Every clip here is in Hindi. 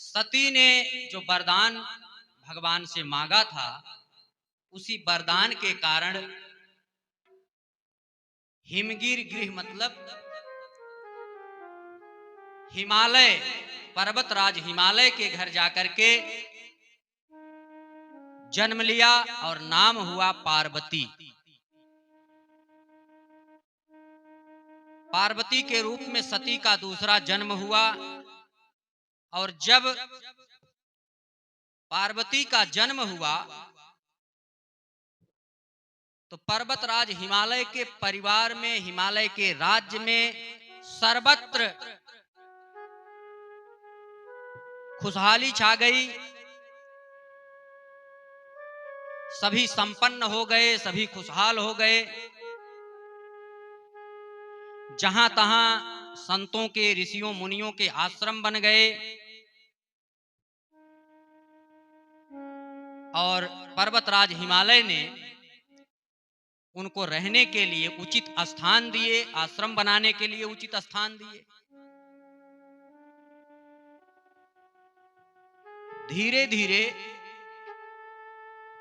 सती ने जो वरदान भगवान से मांगा था, उसी वरदान के कारण हिमगिर गृह मतलब हिमालय, पर्वतराज हिमालय के घर जाकर के जन्म लिया और नाम हुआ पार्वती। पार्वती के रूप में सती का दूसरा जन्म हुआ और जब पार्वती का जन्म हुआ तो पर्वतराज हिमालय के परिवार में, हिमालय के राज्य में सर्वत्र खुशहाली छा गई। सभी संपन्न हो गए, सभी खुशहाल हो गए। जहां तहां संतों के, ऋषियों मुनियों के आश्रम बन गए और पर्वतराज हिमालय ने उनको रहने के लिए उचित स्थान दिए, आश्रम बनाने के लिए उचित स्थान दिए। धीरे धीरे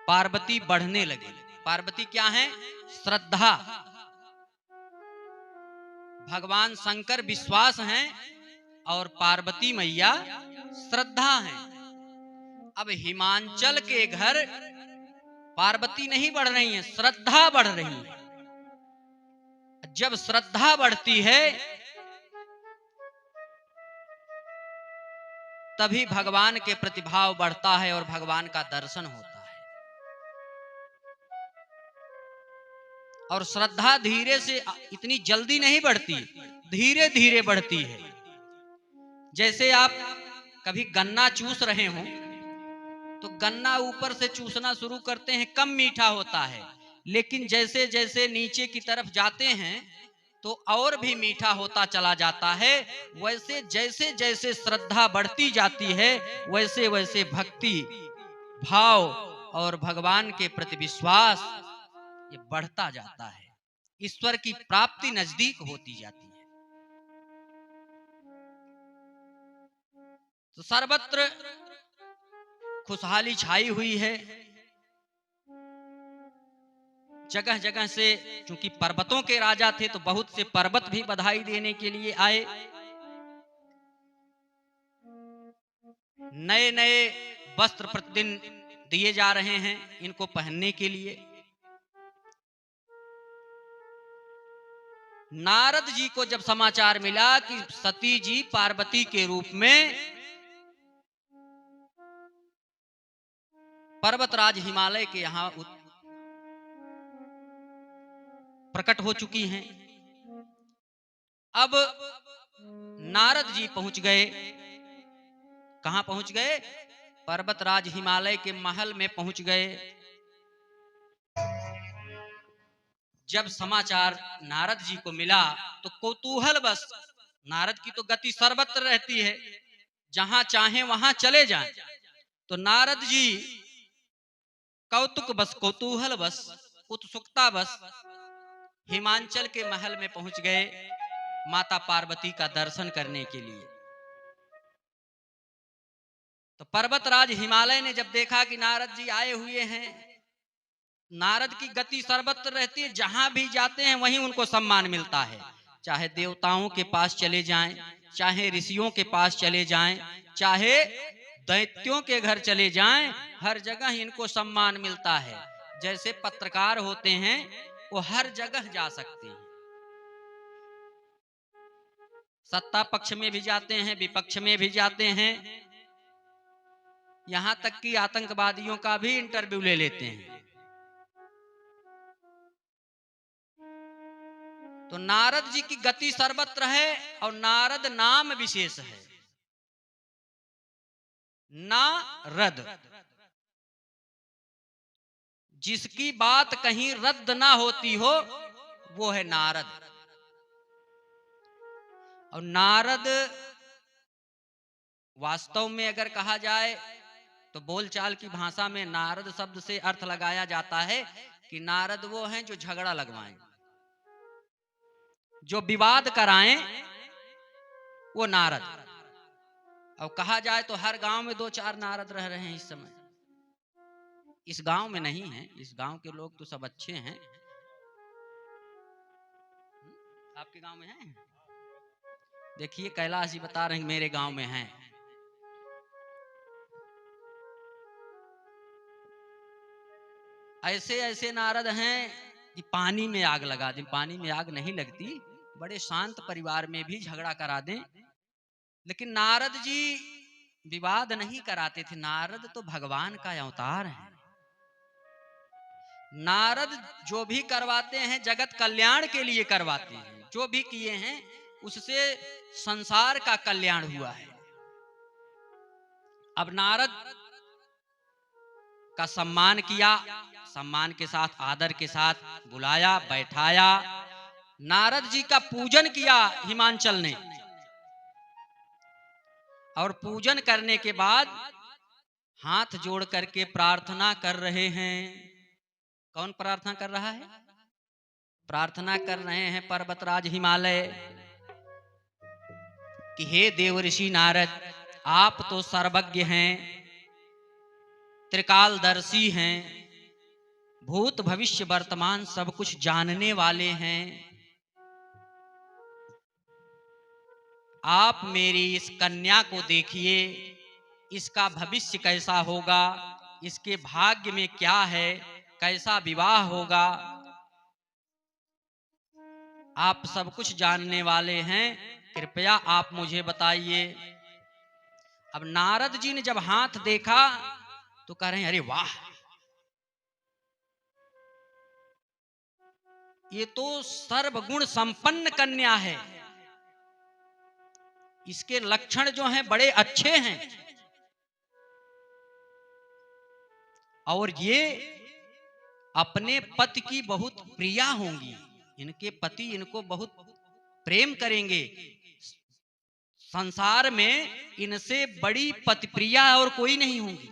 पार्वती बढ़ने लगी। पार्वती क्या है? श्रद्धा। भगवान शंकर विश्वास हैं और पार्वती मैया श्रद्धा हैं। अब हिमांचल के घर पार्वती नहीं बढ़ रही है, श्रद्धा बढ़ रही है। जब श्रद्धा बढ़ती है तभी भगवान के प्रतिभाव बढ़ता है और भगवान का दर्शन होता है। और श्रद्धा धीरे से, इतनी जल्दी नहीं बढ़ती, धीरे धीरे बढ़ती है। जैसे आप कभी गन्ना चूस रहे हो तो गन्ना ऊपर से चूसना शुरू करते हैं, कम मीठा होता है, लेकिन जैसे जैसे नीचे की तरफ जाते हैं तो और भी मीठा होता चला जाता है। वैसे जैसे जैसे श्रद्धा बढ़ती जाती है वैसे वैसे भक्ति भाव और भगवान के प्रति विश्वास ये बढ़ता जाता है। ईश्वर की प्राप्ति नजदीक होती जाती है। तो सर्वत्र खुशहाली छाई हुई है। जगह जगह से, चूंकि पर्वतों के राजा थे तो बहुत से पर्वत भी बधाई देने के लिए आए। नए नए वस्त्र प्रतिदिन दिए जा रहे हैं इनको पहनने के लिए। नारद जी को जब समाचार मिला कि सती जी पार्वती के रूप में पर्वतराज हिमालय के यहां प्रकट हो चुकी हैं, अब नारद जी पहुंच गए। कहां पहुंच गए? पर्वतराज हिमालय के महल में पहुंच गए। जब समाचार नारद जी को मिला तो कौतूहल बस, नारद की तो गति सर्वत्र रहती है, जहां चाहे वहां चले जाएं, तो नारद जी कौतुक बस, कौतूहल बस, उत्सुकता बस हिमांचल के महल में पहुंच गए माता पार्वती का दर्शन करने के लिए। तो पर्वतराज हिमालय ने जब देखा कि नारद जी आए हुए हैं, नारद की गति सर्वत्र रहती है, जहां भी जाते हैं वहीं उनको सम्मान मिलता है। चाहे देवताओं के पास चले जाएं, चाहे ऋषियों के पास चले जाएं, चाहे दैत्यों के घर चले जाएं, हर जगह इनको सम्मान मिलता है। जैसे पत्रकार होते हैं वो हर जगह जा सकते हैं, सत्ता पक्ष में भी जाते हैं, विपक्ष में भी जाते हैं, यहां तक कि आतंकवादियों का भी इंटरव्यू ले लेते हैं। तो नारद जी की गति सर्वत्र है और नारद नाम विशेष है, नारद। जिसकी बात कहीं रद्द ना होती हो वो है नारद। और नारद वास्तव में अगर कहा जाए तो बोलचाल की भाषा में नारद शब्द से अर्थ लगाया जाता है कि नारद वो हैं जो झगड़ा लगवाएं, जो विवाद कराएं, वो नारद। और कहा जाए तो हर गांव में 2-4 नारद रह रहे हैं इस समय। इस गांव में नहीं है, इस गांव के लोग तो सब अच्छे हैं। आपके गांव में हैं? देखिए कैलाश जी बता रहे हैं मेरे गांव में हैं। ऐसे ऐसे नारद हैं कि पानी में आग लगा दें। पानी में आग नहीं लगती, बड़े शांत परिवार में भी झगड़ा करा दें। लेकिन नारद जी विवाद नहीं कराते थे। नारद तो भगवान का अवतार है। नारद जो भी करवाते हैं जगत कल्याण के लिए करवाते हैं। जो भी किए हैं उससे संसार का कल्याण हुआ है। अब नारद का सम्मान किया, सम्मान के साथ आदर के साथ बुलाया, बैठाया। नारद जी का पूजन किया हिमांचल ने, और पूजन करने के बाद हाथ जोड़ करके प्रार्थना कर रहे हैं। कौन प्रार्थना कर रहा है? प्रार्थना कर रहे हैं पर्वतराज हिमालय कि हे देव ऋषि नारद, आप तो सर्वज्ञ हैं, त्रिकालदर्शी हैं, भूत भविष्य वर्तमान सब कुछ जानने वाले हैं। आप मेरी इस कन्या को देखिए, इसका भविष्य कैसा होगा, इसके भाग्य में क्या है, कैसा विवाह होगा, आप सब कुछ जानने वाले हैं, कृपया आप मुझे बताइए। अब नारद जी ने जब हाथ देखा तो कह रहे हैं अरे वाह, ये तो सर्वगुण संपन्न कन्या है। इसके लक्षण जो हैं बड़े अच्छे हैं, और ये अपने पति की बहुत प्रिया होंगी। इनके पति इनको बहुत प्रेम करेंगे। संसार में इनसे बड़ी पति प्रिया और कोई नहीं होंगी।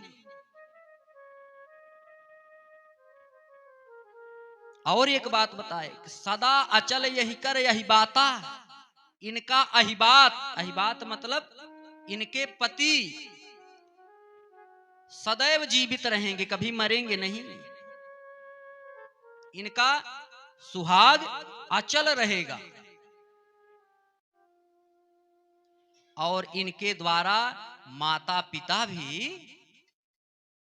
और एक बात बताए, सदा अचल यही कर यही बाता। इनका अहिबात, अहिबात मतलब इनके पति सदैव जीवित रहेंगे, कभी मरेंगे नहीं। इनका सुहाग अचल रहेगा, और इनके द्वारा माता पिता भी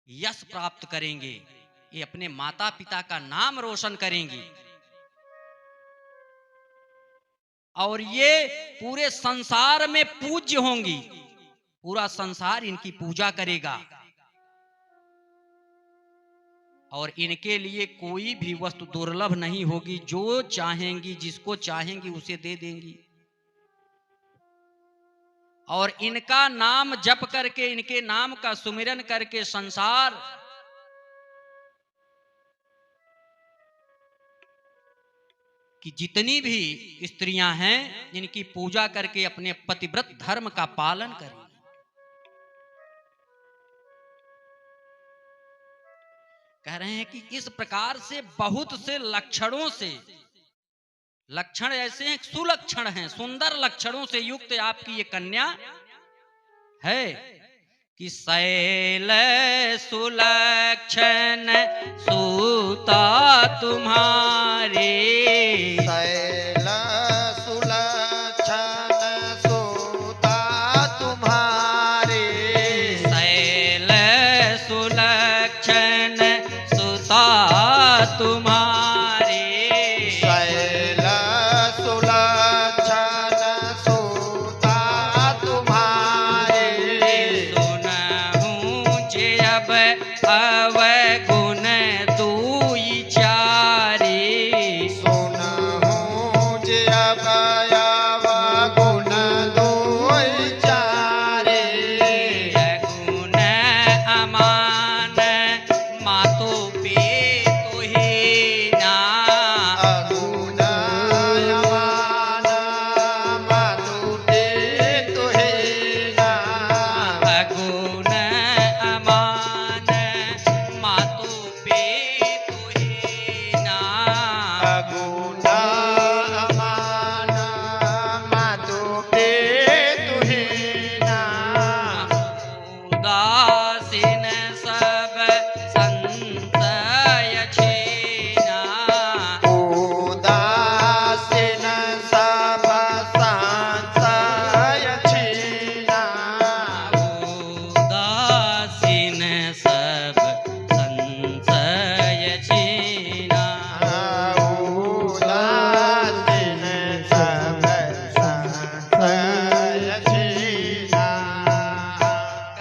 यश प्राप्त करेंगे। ये अपने माता पिता का नाम रोशन करेंगी, और ये पूरे संसार में पूज्य होंगी। पूरा संसार इनकी पूजा करेगा, और इनके लिए कोई भी वस्तु दुर्लभ नहीं होगी। जो चाहेंगी, जिसको चाहेंगी उसे दे देंगी। और इनका नाम जप करके, इनके नाम का सुमिरन करके संसार कि जितनी भी स्त्रियां हैं इनकी पूजा करके अपने पतिव्रत धर्म का पालन करें। कह रहे हैं कि इस प्रकार से बहुत से लक्षणों से, लक्षण ऐसे हैं, सुलक्षण हैं, सुंदर लक्षणों से युक्त आपकी ये कन्या है कि शैल सुलक्षण सूता तुम्हारे। शैल सुलक्षण सूता तुम्हारे। शैल सुलक्षण सूता तुम्हारे। शैल सुलक्षण सूता तुम्हारे। सुनहूं जे अब अवगुण दुई चारे। सुनहूं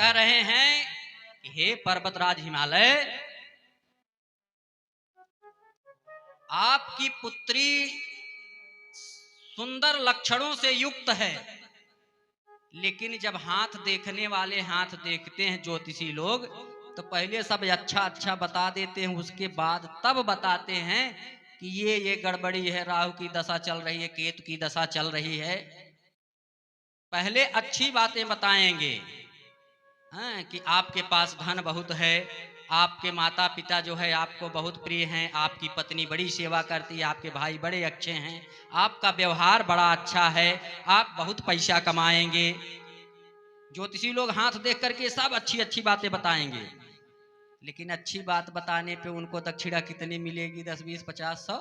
कह रहे हैं कि हे पर्वतराज हिमालय, आपकी पुत्री सुंदर लक्षणों से युक्त है, लेकिन जब हाथ देखने वाले हाथ देखते हैं ज्योतिषी लोग, तो पहले सब अच्छा अच्छा बता देते हैं, उसके बाद तब बताते हैं कि ये गड़बड़ी है, राहु की दशा चल रही है, केतु की दशा चल रही है। पहले अच्छी बातें बताएंगे, हाँ, कि आपके पास धन बहुत है, आपके माता पिता जो है आपको बहुत प्रिय हैं, आपकी पत्नी बड़ी सेवा करती है, आपके भाई बड़े अच्छे हैं, आपका व्यवहार बड़ा अच्छा है, आप बहुत पैसा कमाएंगे। ज्योतिषी लोग हाथ देख करके सब अच्छी अच्छी बातें बताएंगे, लेकिन अच्छी बात बताने पे उनको दक्षिणा कितनी मिलेगी? 10, 20, 50, 100।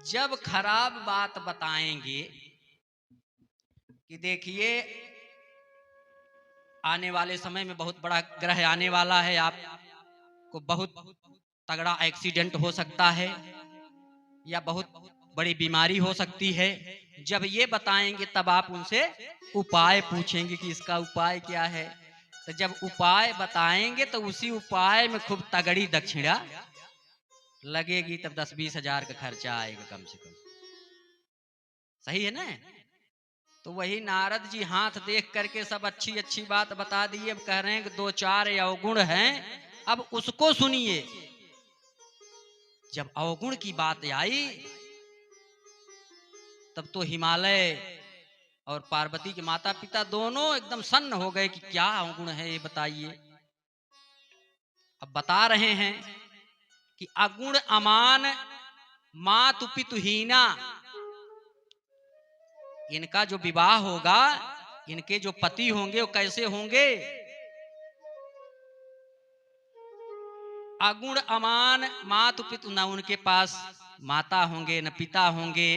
जब खराब बात बताएंगे कि देखिए आने वाले समय में बहुत बड़ा ग्रह आने वाला है, आपको बहुत तगड़ा एक्सीडेंट हो सकता है या बहुत बड़ी बीमारी हो सकती है, जब ये बताएंगे तब आप उनसे उपाय पूछेंगे कि इसका उपाय क्या है। तो जब उपाय बताएंगे तो उसी उपाय में खूब तगड़ी दक्षिणा लगेगी, तब 10-20 हजार का खर्चा आएगा कम से कम। सही है ना? तो वही नारद जी हाथ देख करके सब अच्छी अच्छी बात बता दिए। अब कह रहे हैं कि 2-4 अवगुण हैं, अब उसको सुनिए। जब अवगुण की बात आई तब तो हिमालय और पार्वती के माता पिता दोनों एकदम सन्न हो गए कि क्या अवगुण है ये बताइए। अब बता रहे हैं कि अगुण अमान मातु पितुहीना, इनका जो विवाह होगा, इनके जो पति होंगे वो कैसे होंगे? अगुण अमान मातु पितु, न उनके पास माता होंगे न पिता होंगे,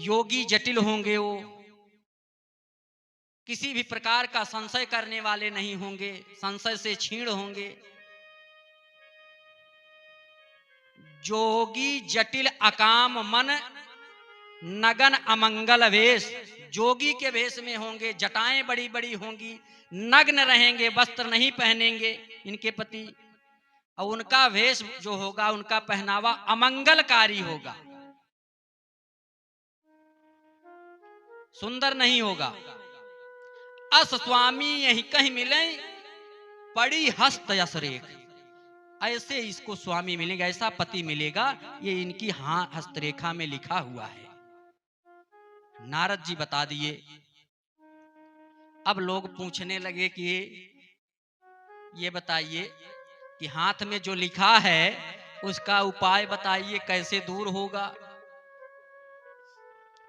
योगी जटिल होंगे, वो किसी भी प्रकार का संशय करने वाले नहीं होंगे, संशय से क्षीण होंगे। जोगी जटिल अकाम मन नगन अमंगल वेश, जोगी के वेश में होंगे, जटाएं बड़ी बड़ी होंगी, नग्न रहेंगे, वस्त्र नहीं पहनेंगे इनके पति, और उनका वेश जो होगा, उनका पहनावा अमंगलकारी होगा, सुंदर नहीं होगा। अस स्वामी यही कहीं मिले पड़ी हस्त यस रेख, ऐसे इसको स्वामी मिलेगा, ऐसा पति मिलेगा, ये इनकी हाँ हस्तरेखा में लिखा हुआ है। नारद जी बता दिए। अब लोग पूछने लगे कि ये बताइए कि हाथ में जो लिखा है उसका उपाय बताइए, कैसे दूर होगा,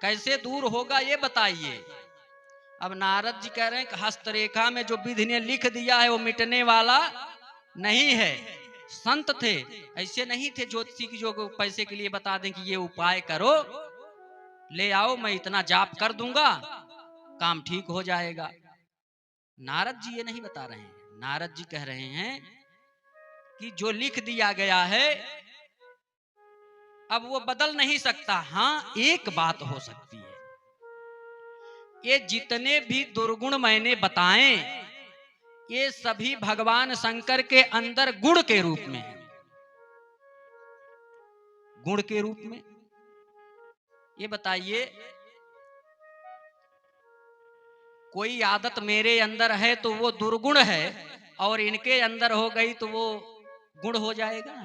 कैसे दूर होगा ये बताइए। अब नारद जी कह रहे हैं कि हस्तरेखा में जो विधि ने लिख दिया है वो मिटने वाला नहीं है। संत थे, ऐसे नहीं थे ज्योतिषी की जो पैसे के लिए बता दें कि ये उपाय करो, ले आओ, मैं इतना जाप कर दूंगा, काम ठीक हो जाएगा। नारद जी ये नहीं बता रहे हैं, नारद जी कह रहे हैं कि जो लिख दिया गया है अब वो बदल नहीं सकता। हां, एक बात हो सकती है, ये जितने भी दुर्गुण मैंने बताए ये सभी भगवान शंकर के अंदर गुण के रूप में है, गुण के रूप में। ये बताइए, कोई आदत मेरे अंदर है तो वो दुर्गुण है, और इनके अंदर हो गई तो वो गुण हो जाएगा।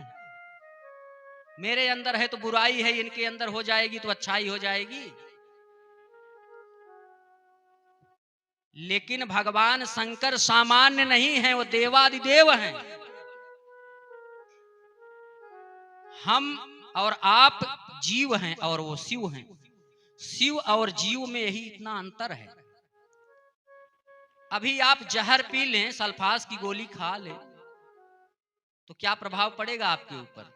मेरे अंदर है तो बुराई है, इनके अंदर हो जाएगी तो अच्छाई हो जाएगी। लेकिन भगवान शंकर सामान्य नहीं है, वो देवादिदेव हैं। हम और आप जीव हैं और वो शिव हैं। शिव और जीव में यही इतना अंतर है। अभी आप जहर पी लें, सल्फास की गोली खा लें, तो क्या प्रभाव पड़ेगा आपके ऊपर?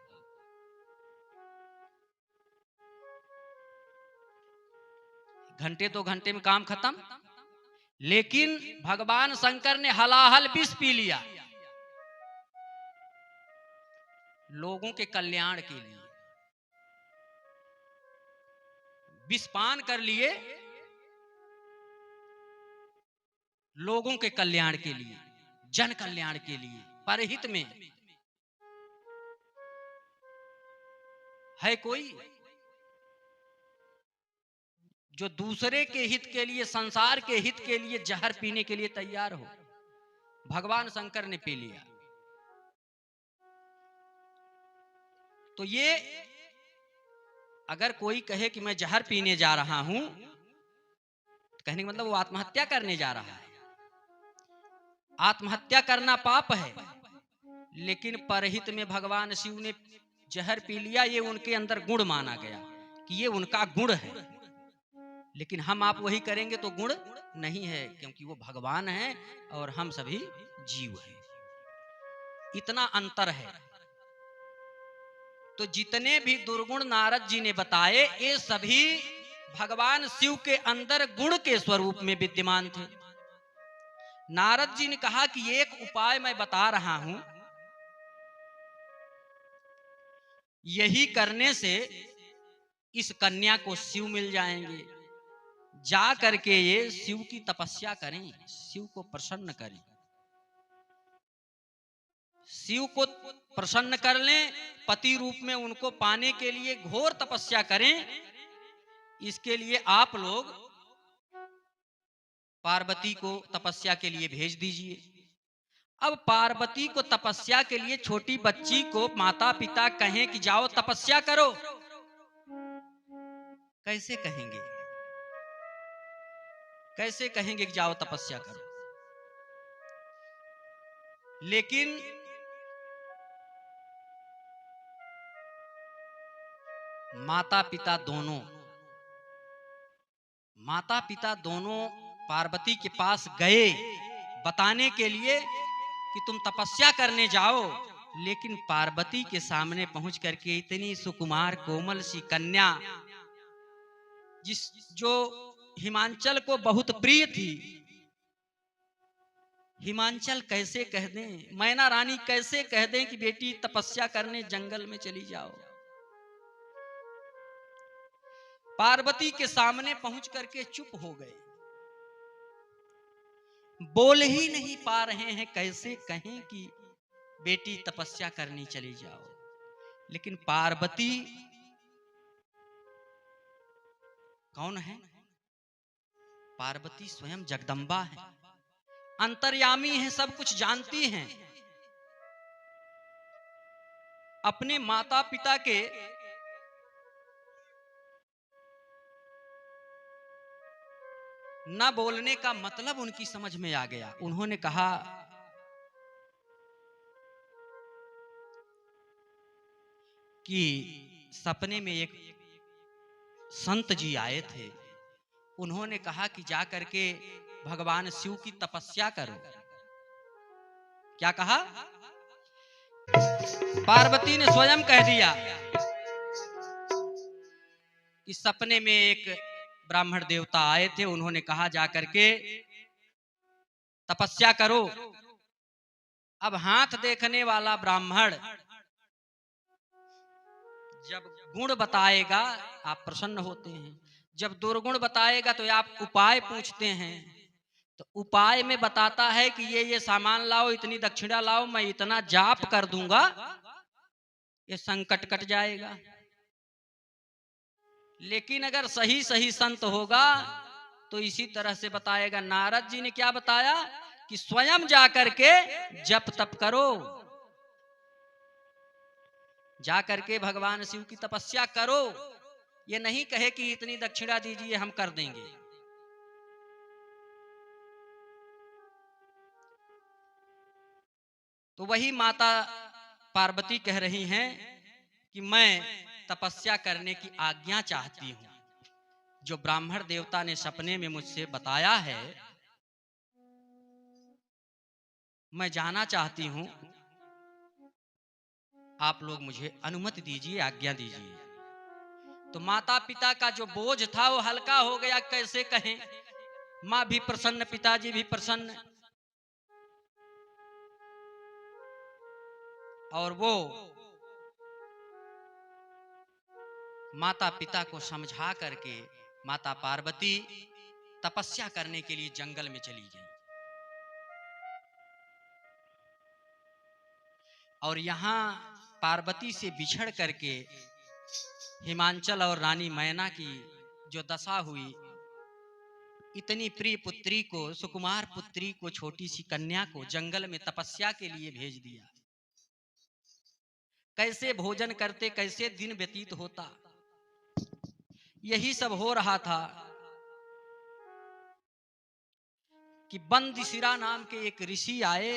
घंटे 2 घंटे में काम खत्म। लेकिन भगवान शंकर ने हलाहल विष पी लिया लोगों के कल्याण के लिए। विषपान कर लिए लोगों के कल्याण के लिए, जन कल्याण के लिए, परहित में। है कोई जो दूसरे के हित के लिए, संसार के हित के लिए जहर पीने के लिए तैयार हो? भगवान शंकर ने पी लिया। तो ये अगर कोई कहे कि मैं जहर पीने जा रहा हूं, तो कहने का मतलब वो आत्महत्या करने जा रहा है। आत्महत्या करना पाप है, लेकिन परहित में भगवान शिव ने जहर पी लिया, ये उनके अंदर गुण माना गया कि ये उनका गुण है। लेकिन हम आप वही करेंगे तो गुण नहीं है, क्योंकि वो भगवान है और हम सभी जीव हैं। इतना अंतर है। तो जितने भी दुर्गुण नारद जी ने बताए, ये सभी भगवान शिव के अंदर गुण के स्वरूप में विद्यमान थे। नारद जी ने कहा कि एक उपाय मैं बता रहा हूं, यही करने से इस कन्या को शिव मिल जाएंगे। जा करके ये शिव की तपस्या करें, शिव को प्रसन्न करें, शिव को प्रसन्न कर लें, पति रूप में उनको पाने के लिए घोर तपस्या करें। इसके लिए आप लोग पार्वती को तपस्या के लिए भेज दीजिए। अब पार्वती को तपस्या के लिए छोटी बच्ची को माता पिता कहें कि जाओ तपस्या करो, कैसे कहेंगे? कैसे कहेंगे कि जाओ तपस्या करो? लेकिन माता पिता दोनों पार्वती के पास गए बताने के लिए कि तुम तपस्या करने जाओ। लेकिन पार्वती के सामने पहुंच करके इतनी सुकुमार कोमल सी कन्या, जो हिमांचल को बहुत प्रिय थी, हिमांचल कैसे कह दें, मैना रानी कैसे कह दें कि बेटी तपस्या करने जंगल में चली जाओ? पार्वती के सामने पहुंच करके चुप हो गए, बोल ही नहीं पा रहे हैं, कैसे कहें कि बेटी तपस्या करनी चली जाओ। लेकिन पार्वती कौन है? पार्वती स्वयं जगदम्बा है, अंतर्यामी है, सब कुछ जानती हैं। अपने माता पिता के न बोलने का मतलब उनकी समझ में आ गया। उन्होंने कहा कि सपने में एक संत जी आए थे, उन्होंने कहा कि जा करके भगवान शिव की तपस्या करो। क्या कहा? पार्वती ने स्वयं कह दिया कि सपने में एक ब्राह्मण देवता आए थे, उन्होंने कहा जा करके तपस्या करो। अब हाथ देखने वाला ब्राह्मण जब गुण बताएगा आप प्रसन्न होते हैं, जब दुर्गुण बताएगा तो आप उपाय पूछते हैं। तो उपाय में बताता है कि ये सामान लाओ, इतनी दक्षिणा लाओ, मैं इतना जाप कर दूंगा, ये संकट कट जाएगा। लेकिन अगर सही सही संत होगा तो इसी तरह से बताएगा। नारद जी ने क्या बताया कि स्वयं जाकर के जप तप करो, जाकर के भगवान शिव की तपस्या करो। ये नहीं कहे कि इतनी दक्षिणा दीजिए हम कर देंगे। तो वही माता पार्वती कह रही हैं कि मैं तपस्या करने की आज्ञा चाहती हूं। जो ब्राह्मण देवता ने सपने में मुझसे बताया है, मैं जाना चाहती हूं, आप लोग मुझे अनुमति दीजिए, आज्ञा दीजिए। तो माता पिता का जो बोझ था वो हल्का हो गया। कैसे कहें, माँ भी प्रसन्न, पिताजी भी प्रसन्न, और वो माता पिता को समझा करके माता पार्वती तपस्या करने के लिए जंगल में चली गई। और यहां पार्वती से बिछड़ करके हिमांचल और रानी मैना की जो दशा हुई, इतनी प्रिय पुत्री को, सुकुमार पुत्री को, छोटी सी कन्या को जंगल में तपस्या के लिए भेज दिया। कैसे भोजन करते, कैसे दिन व्यतीत होता, यही सब हो रहा था कि बंदशिरा नाम के एक ऋषि आए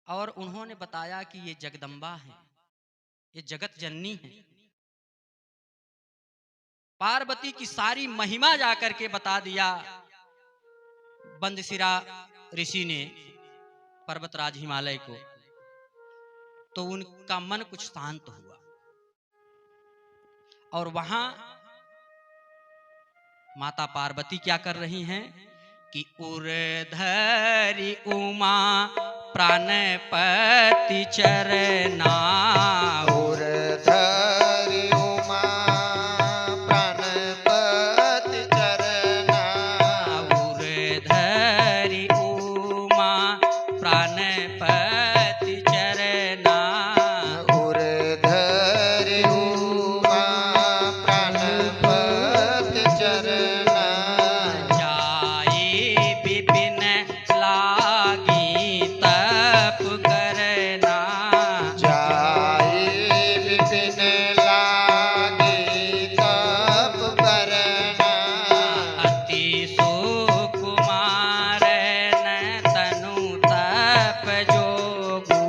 और उन्होंने बताया कि ये जगदम्बा है, ये जगत जननी है। पार्वती की सारी महिमा जाकर के बता दिया बंदशिरा ऋषि ने पर्वतराज हिमालय को, तो उनका मन कुछ शांत हुआ। और वहां माता पार्वती क्या कर रही हैं कि उर्धरी उमा प्राणपति चरना, उर्धरि उमा प्राणपति चरना, उर्धरी उमा प्राणपति चरना, उर्धरि उमा प्राणपति चरना, जाए विपिन लागी तप करना, जाए विपिन लागे तप करना, अति सुकुमार न तनु तप जोगु,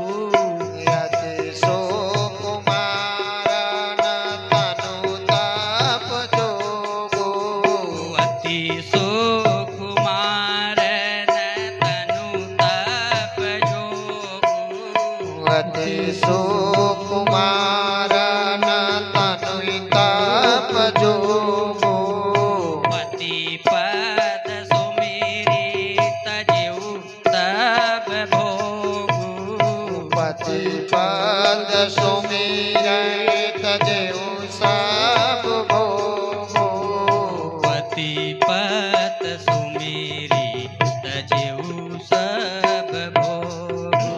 यति सुकुमार न तनु तप जोगु, अति सुकुमार न तनु तप जोगु, अति सुकुमार न तनु तप जोगु, पति पद सुमेरी तजेउ तब भोगु, पति पद सुमिरत जेउ सब भोगु, पति पद सुमेरी तजेउ सब भोगु,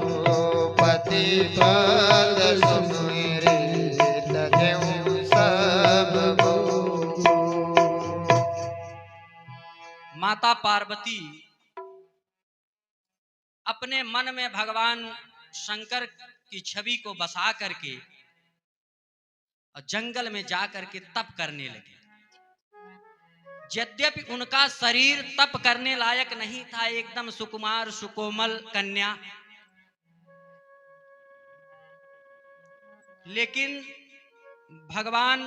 पति पद सुमिरत जेउ सब भोगु। माता पार्वती अपने मन में भगवान शंकर की छवि को बसा करके और जंगल में जा करके तप करने लगे। यद्यपि उनका शरीर तप करने लायक नहीं था, एकदम सुकुमार सुकोमल कन्या, लेकिन भगवान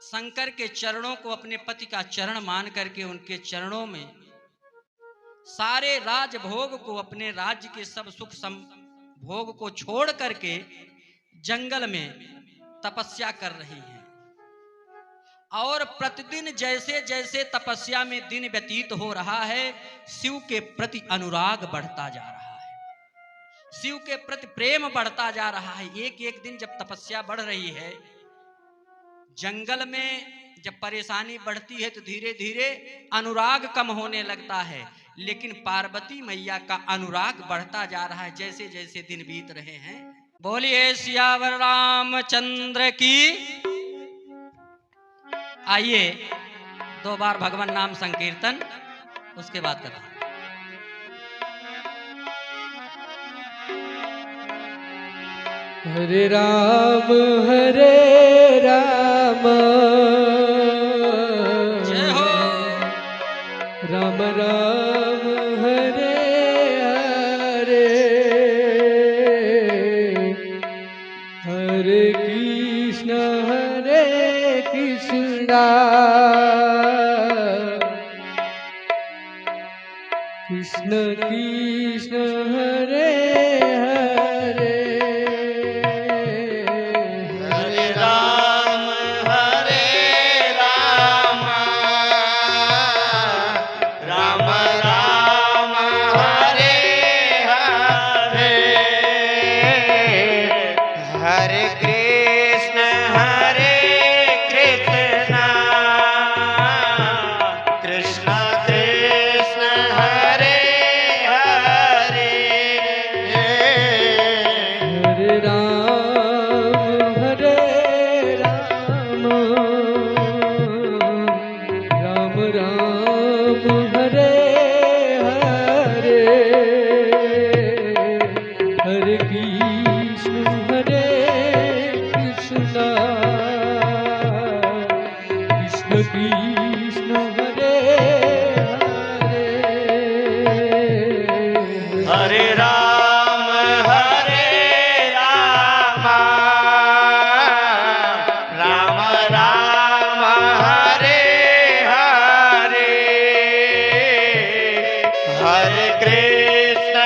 शंकर के चरणों को अपने पति का चरण मान करके उनके चरणों में सारे राजभोग को, अपने राज्य के सब सुख भोग को छोड़ करके जंगल में तपस्या कर रही हैं। और प्रतिदिन जैसे जैसे तपस्या में दिन व्यतीत हो रहा है, शिव के प्रति अनुराग बढ़ता जा रहा है, शिव के प्रति प्रेम बढ़ता जा रहा है। एक एक दिन जब तपस्या बढ़ रही है, जंगल में जब परेशानी बढ़ती है तो धीरे धीरे अनुराग कम होने लगता है, लेकिन पार्वती मैया का अनुराग बढ़ता जा रहा है जैसे जैसे दिन बीत रहे हैं। बोलिए सियावर रामचंद्र की। आइए 2 बार भगवान नाम संकीर्तन, उसके बाद कथा। हरे राम जय हो। राम राम हरे हरे, हरे कृष्ण कृष्ण कृष्ण हरे हरे, हरे राम राम राम हरे हरे, हरे कृष्ण कृष्ण कृष्ण हरे हरे हरे राम राम राम हरे हरे हरे कृष्ण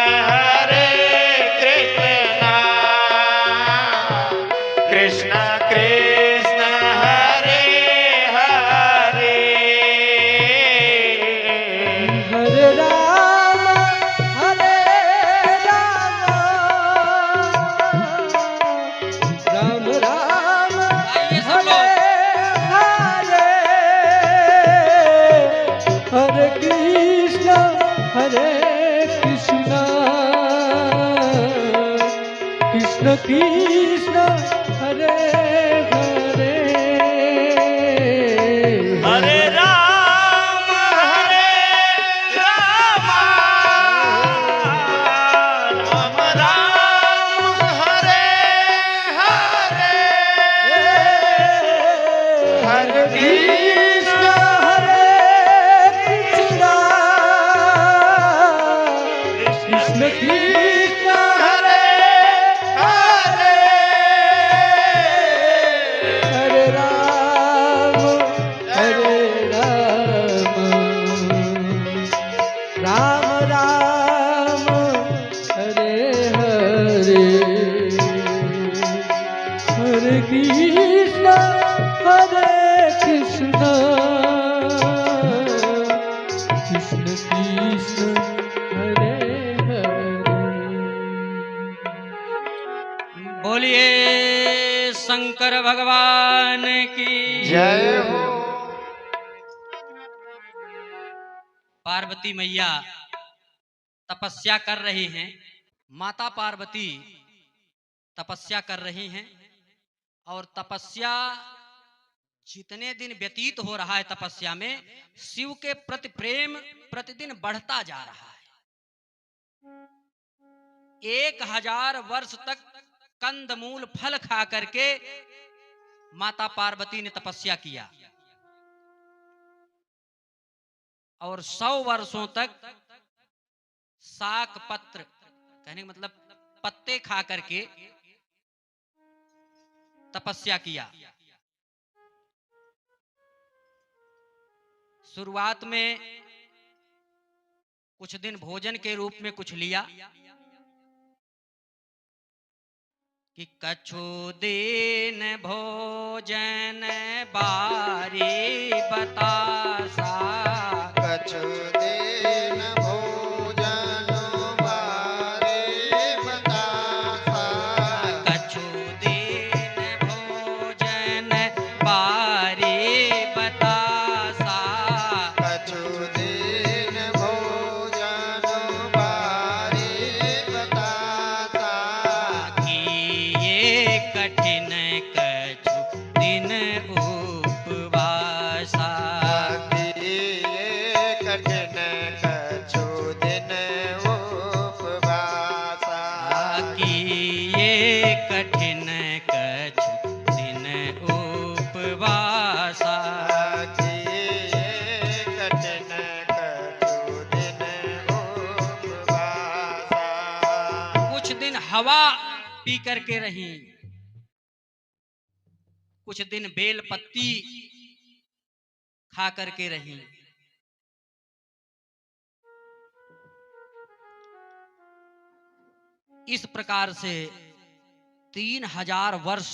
कृष्ण कृष्ण हरे हरे हरे राम राम राम आइए सब हरे लोग। हरे हरे कृष्ण कृष्ण कृष्ण हरे हरे हरे राम राम राम हरे हरे हरे कृष्ण कृष्ण कृष्ण हरे हरे हरे राम राम राम हरे हरे हरे कृष्ण कृष्ण कृष्ण हरे हरे बोलिए शंकर भगवान की जय हो। पार्वती मैया तपस्या कर रही हैं। माता पार्वती तपस्या कर रही हैं और तपस्या जितने दिन व्यतीत हो रहा है तपस्या में शिव के प्रति प्रेम प्रतिदिन बढ़ता जा रहा है। 1000 वर्ष तक कंदमूल फल खा करके माता पार्वती ने तपस्या किया और 100 वर्षों तक शाक पत्र कहने का मतलब पत्ते खा करके तपस्या किया। शुरुआत में कुछ दिन भोजन के रूप में कुछ लिया कि कछु दिन भोजन बारी बतासा कछु दिन भोजन बारे बतासा कछु दिन भोजन बारी बतासा कछु दिन भोजन बारे बतासा किए कठिन कछु दिन उपवासा कठिन कछु दिन उपवासा किए कठिन कछु दिन उपवासा कठिन कछु दिन उपवासा कुछ दिन हवा पी करके रही, कुछ दिन बेल पत्ती खा करके रही। इस प्रकार से 3000 वर्ष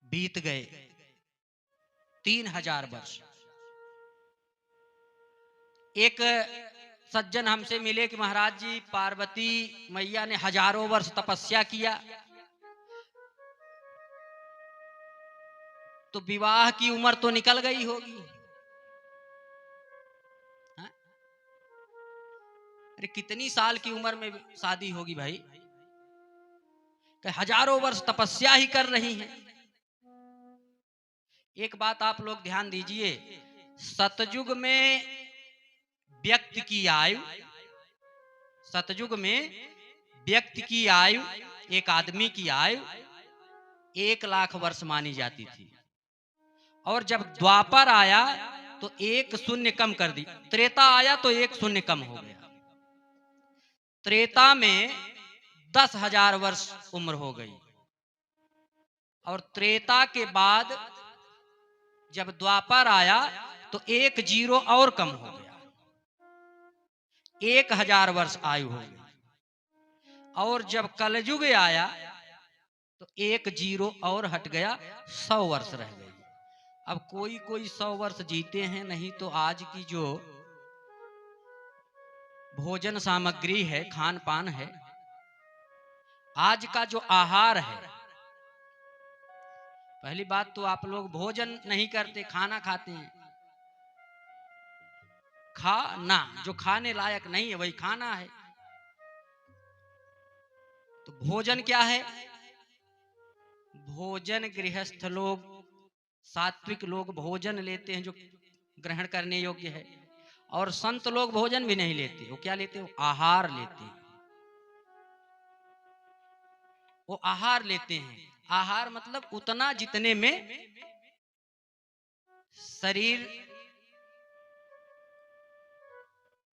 बीत गए। 3000 वर्ष। एक सज्जन हमसे मिले कि महाराज जी पार्वती मैया ने हजारों वर्ष तपस्या किया तो विवाह की उम्र तो निकल गई होगी। हाँ? अरे कितनी साल की उम्र में शादी होगी भाई? कि हजारों वर्ष तपस्या ही कर रही हैं। एक बात आप लोग ध्यान दीजिए, सतयुग में व्यक्ति की आयु, सतयुग में व्यक्ति की आयु, एक आदमी की आयु 1 लाख वर्ष मानी जाती थी और जब द्वापर आया तो 1 शून्य कम कर दी। त्रेता आया तो 1 शून्य कम हो गया। त्रेता में 10,000 वर्ष उम्र हो गई। और त्रेता के बाद जब द्वापर आया तो 1 जीरो और कम हो गया, 1,000 वर्ष आयु हो गई। और जब कलयुग आया तो 1 जीरो और हट गया, 100 वर्ष रह गई। अब कोई 100 वर्ष जीते हैं, नहीं तो आज की जो भोजन सामग्री है, खान पान है, आज का जो आहार है, पहली बात तो आप लोग भोजन नहीं करते, खाना खाते हैं। खाना जो खाने लायक नहीं है वही खाना है। तो भोजन क्या है? भोजन गृहस्थ लोग, सात्विक लोग भोजन लेते हैं जो ग्रहण करने योग्य है, और संत लोग भोजन भी नहीं लेते। वो क्या लेते हैं? वो आहार लेते हैं। वो आहार लेते हैं। आहार मतलब उतना जितने में शरीर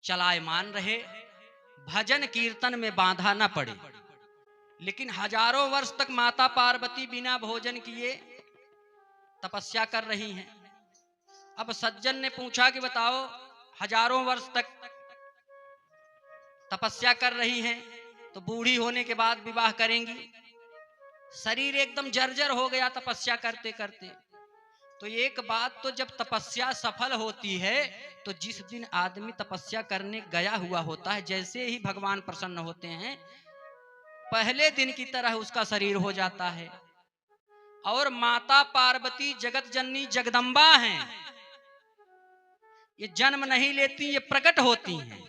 चलायमान रहे, भजन कीर्तन में बाधा न पड़े। लेकिन हजारों वर्ष तक माता पार्वती बिना भोजन किए तपस्या कर रही हैं। अब सज्जन ने पूछा कि बताओ, हजारों वर्ष तक तपस्या कर रही हैं तो बूढ़ी होने के बाद विवाह करेंगी? शरीर एकदम जर्जर हो गया तपस्या करते करते। तो एक बात तो, जब तपस्या सफल होती है तो जिस दिन आदमी तपस्या करने गया हुआ होता है, जैसे ही भगवान प्रसन्न होते हैं, पहले दिन की तरह उसका शरीर हो जाता है। और माता पार्वती जगत जननी जगदम्बा हैं। ये जन्म नहीं लेती, ये प्रकट होती हैं।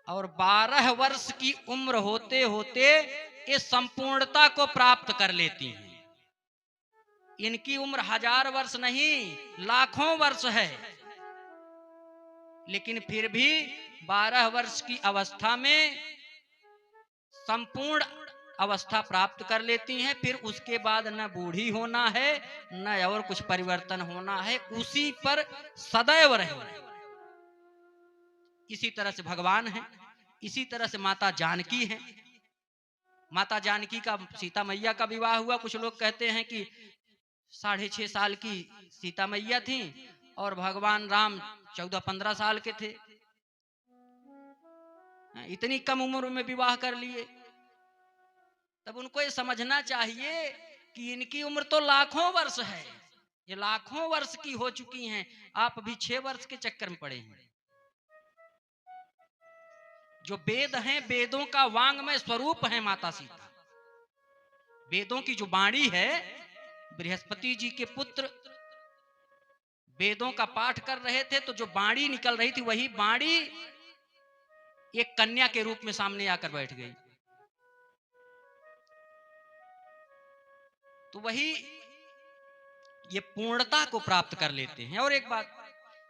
और 12 वर्ष की उम्र होते होते ये संपूर्णता को प्राप्त कर लेती हैं। इनकी उम्र 1000 वर्ष नहीं, लाखों वर्ष है। लेकिन फिर भी 12 वर्ष की अवस्था में संपूर्ण अवस्था प्राप्त कर लेती हैं। फिर उसके बाद न बूढ़ी होना है, न और कुछ परिवर्तन होना है, उसी पर सदैव रहे। इसी तरह से भगवान है, इसी तरह से माता जानकी है। माता जानकी का सीता मैया का विवाह हुआ। कुछ लोग कहते हैं कि 6.5 साल की सीता मैया थी और भगवान राम 14-15 साल के थे। इतनी कम उम्र में विवाह कर लिए। तब उनको ये समझना चाहिए कि इनकी उम्र तो लाखों वर्ष है, ये लाखों वर्ष की हो चुकी हैं। आप अभी 6 वर्ष के चक्कर में पड़े हैं। जो वेद हैं, वेदों का वांग्मय स्वरूप है माता सीता। वेदों की जो वाणी है, बृहस्पति जी के पुत्र वेदों का पाठ कर रहे थे, तो जो वाणी निकल रही थी वही वाणी एक कन्या के रूप में सामने आकर बैठ गई। तो वही ये पूर्णता को प्राप्त कर लेते हैं। और एक बात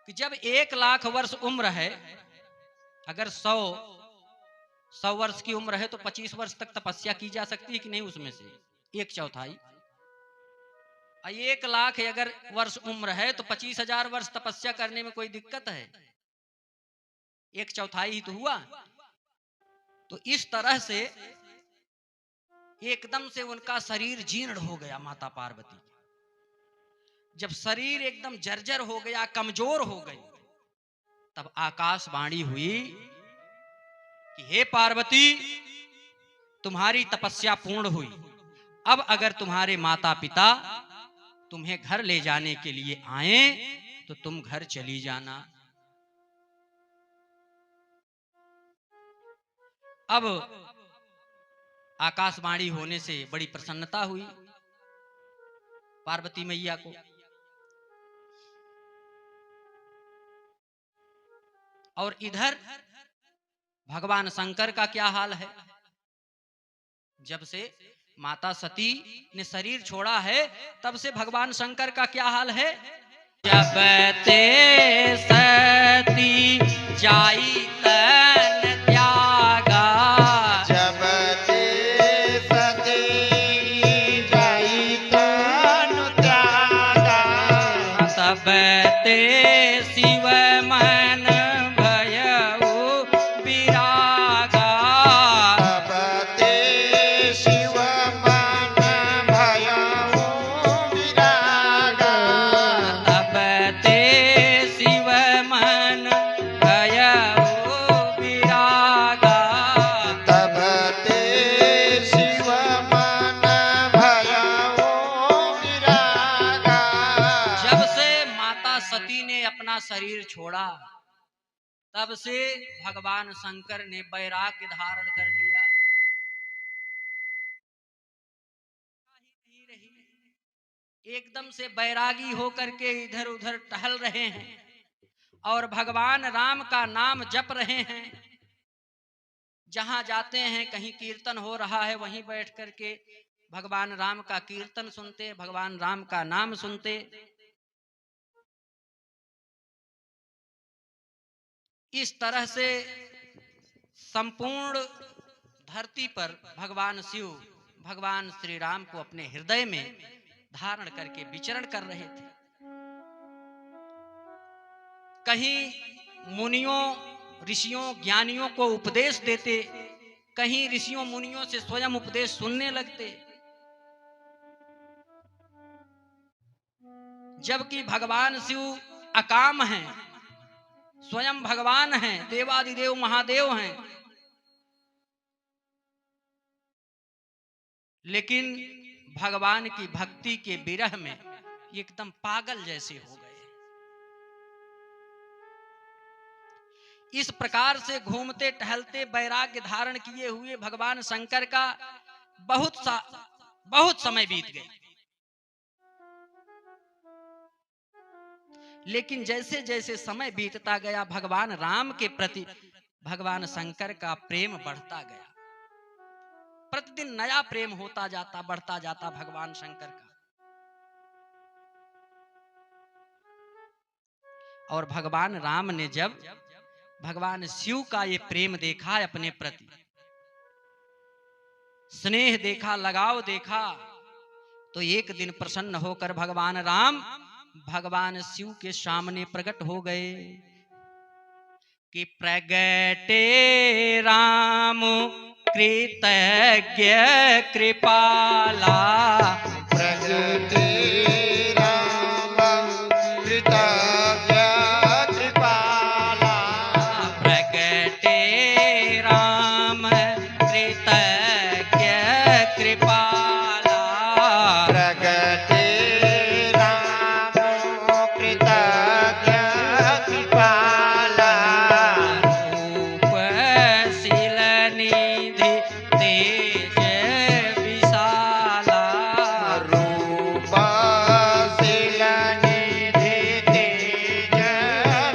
कि जब 1 लाख वर्ष उम्र है, अगर 100 वर्ष की उम्र है तो 25 वर्ष तक तपस्या की जा सकती है कि नहीं? उसमें से 1/4। 1 लाख अगर वर्ष उम्र है तो 25,000 वर्ष तपस्या करने में कोई दिक्कत है? 1/4 ही तो हुआ। तो इस तरह से एकदम से उनका शरीर जीर्ण हो गया माता पार्वती। जब शरीर एकदम जर्जर हो गया, कमजोर हो गई, तब आकाशवाणी हुई कि हे पार्वती, तुम्हारी तपस्या पूर्ण हुई। अब अगर तुम्हारे माता पिता तुम्हें घर ले जाने के लिए आए तो तुम घर चली जाना। अब आकाशवाणी होने से बड़ी प्रसन्नता हुई पार्वती मैया को। और इधर भगवान शंकर का क्या हाल है? जब से माता सती ने शरीर छोड़ा है, तब से भगवान शंकर का क्या हाल है? जब ते सती जाई तन त्यागा, जब ते सती जाई तन शिव मन भयउ विरागा। तब ते शिव मन भयउ विरागा। तब ते शिव मन भयउ विरागा। तब ते शिव मन भयउ विरागा। जब से माता सती ने अपना शरीर छोड़ा, तब से भगवान शंकर ने वैराग्य धारण कर लिया। एकदम से बैरागी होकर के इधर उधर टहल रहे हैं और भगवान राम का नाम जप रहे हैं। जहां जाते हैं कहीं कीर्तन हो रहा है, वहीं बैठ करके भगवान राम का कीर्तन सुनते, भगवान राम का नाम सुनते। इस तरह से संपूर्ण धरती पर भगवान शिव भगवान श्री राम को अपने हृदय में धारण करके विचरण कर रहे थे। कहीं मुनियों ऋषियों ज्ञानियों को उपदेश देते, कहीं ऋषियों मुनियों से स्वयं उपदेश सुनने लगते। जबकि भगवान शिव अकाम हैं, स्वयं भगवान हैं, देवादिदेव महादेव हैं, लेकिन भगवान की भक्ति के विरह में एकदम पागल जैसे हो गए। इस प्रकार से घूमते टहलते वैराग्य धारण किए हुए भगवान शंकर का बहुत समय बीत गए। लेकिन जैसे जैसे समय बीतता गया, भगवान राम के प्रति भगवान शंकर का प्रेम बढ़ता गया। प्रतिदिन नया प्रेम होता जाता, बढ़ता जाता भगवान शंकर का। और भगवान राम ने जब भगवान शिव का ये प्रेम देखा, अपने प्रति स्नेह देखा, लगाव देखा, तो एक दिन प्रसन्न होकर भगवान राम भगवान शिव के सामने प्रकट हो गए कि प्रगटे राम कृतज्ञ कृपाला। प्रगटे राम कृतज्ञ कृपाला। प्रगटे राम कृतज्ञ कृपाला। प्रगटे राम कृतज्ञ कृपाला। रूप शील निधि तेज विशाला। रूप शील निधि तेज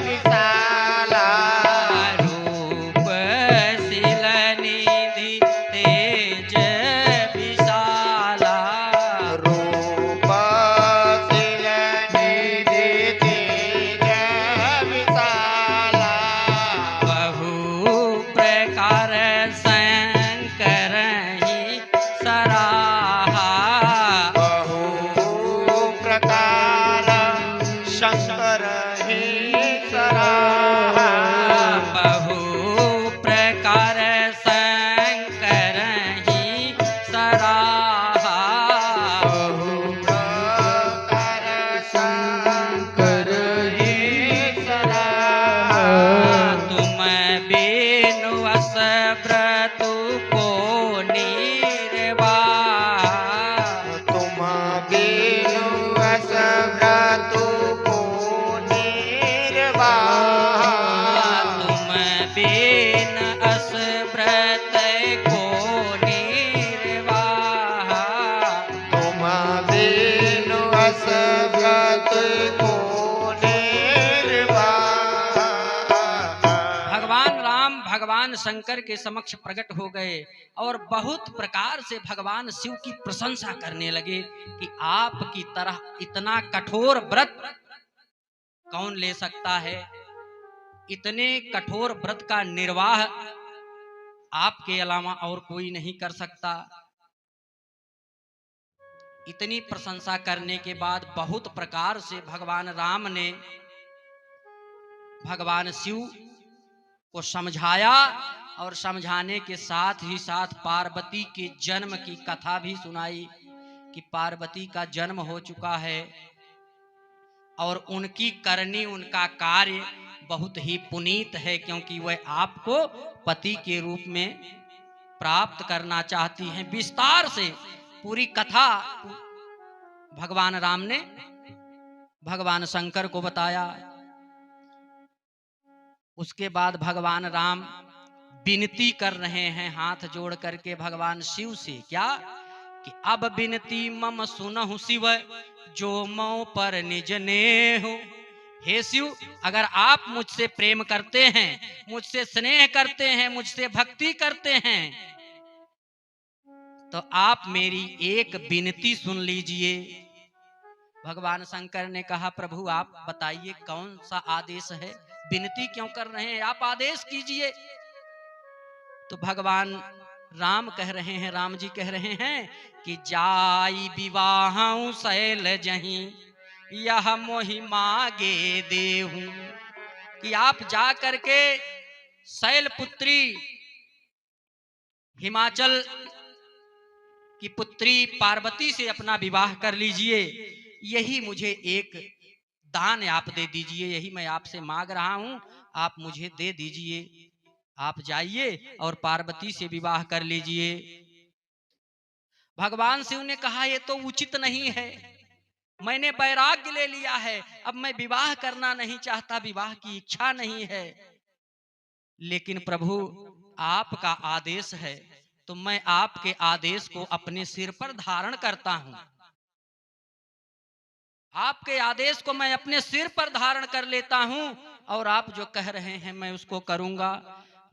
विशाला। रूप शील निधि तेज विशाला। रूप शील निधि तेज विशाला। बहु प्रकार शंकर ही सराहा। बहु प्रकार शंकर ही सराहा। बहु प्रकार शंकर ही सराहा। बहु प्रकार शंकर ही सराहा। तुम बिनु अस व्रतु को निर्वाह। तुम बिनु अस व्रतु को निर्वाह। तुम बिन अस व्रत को निर्वाह। तुम बिनु अस व्रत को निर्वाह। भगवान राम भगवान शंकर के समक्ष प्रकट हो गए और बहुत प्रकार से भगवान शिव की प्रशंसा करने लगे कि आपकी तरह इतना कठोर व्रत कौन ले सकता है। इतने कठोर व्रत का निर्वाह आपके अलावा और कोई नहीं कर सकता। इतनी प्रशंसा करने के बाद बहुत प्रकार से भगवान राम ने भगवान शिव को समझाया और समझाने के साथ ही साथ पार्वती के जन्म की कथा भी सुनाई कि पार्वती का जन्म हो चुका है और उनकी करनी, उनका कार्य बहुत ही पुनीत है, क्योंकि वह आपको पति के रूप में प्राप्त करना चाहती हैं। विस्तार से पूरी कथा भगवान राम ने भगवान शंकर को बताया। उसके बाद भगवान राम विनती कर रहे हैं हाथ जोड़ करके भगवान शिव से, क्या कि अब विनती मम सुनहु शिव, जो मौ पर निज नेहु। हे शिव, अगर आप मुझसे प्रेम करते हैं, मुझसे स्नेह करते हैं, मुझसे भक्ति करते हैं, तो आप मेरी एक विनती सुन लीजिए। भगवान शंकर ने कहा, प्रभु आप बताइए कौन सा आदेश है, विनती क्यों कर रहे हैं, आप आदेश कीजिए। तो भगवान राम कह रहे हैं, राम जी कह रहे हैं कि जाई विवाहं शैल जहीं, यह मोहि मागे देहूं। कि आप जा करके शैल पुत्री हिमाचल की पुत्री पार्वती से अपना विवाह कर लीजिए, यही मुझे एक दान आप दे दीजिए, यही मैं आपसे मांग रहा हूं, आप मुझे दे दीजिए। आप जाइए और पार्वती से विवाह कर लीजिए। भगवान शिव ने कहा, यह तो उचित नहीं है, मैंने वैराग्य ले लिया है, अब मैं विवाह करना नहीं चाहता, विवाह की इच्छा नहीं है। लेकिन प्रभु आपका आदेश है, तो मैं आपके आदेश को अपने सिर पर धारण करता हूं। आपके आदेश को मैं अपने सिर पर धारण कर लेता हूं और आप जो कह रहे हैं मैं उसको करूंगा।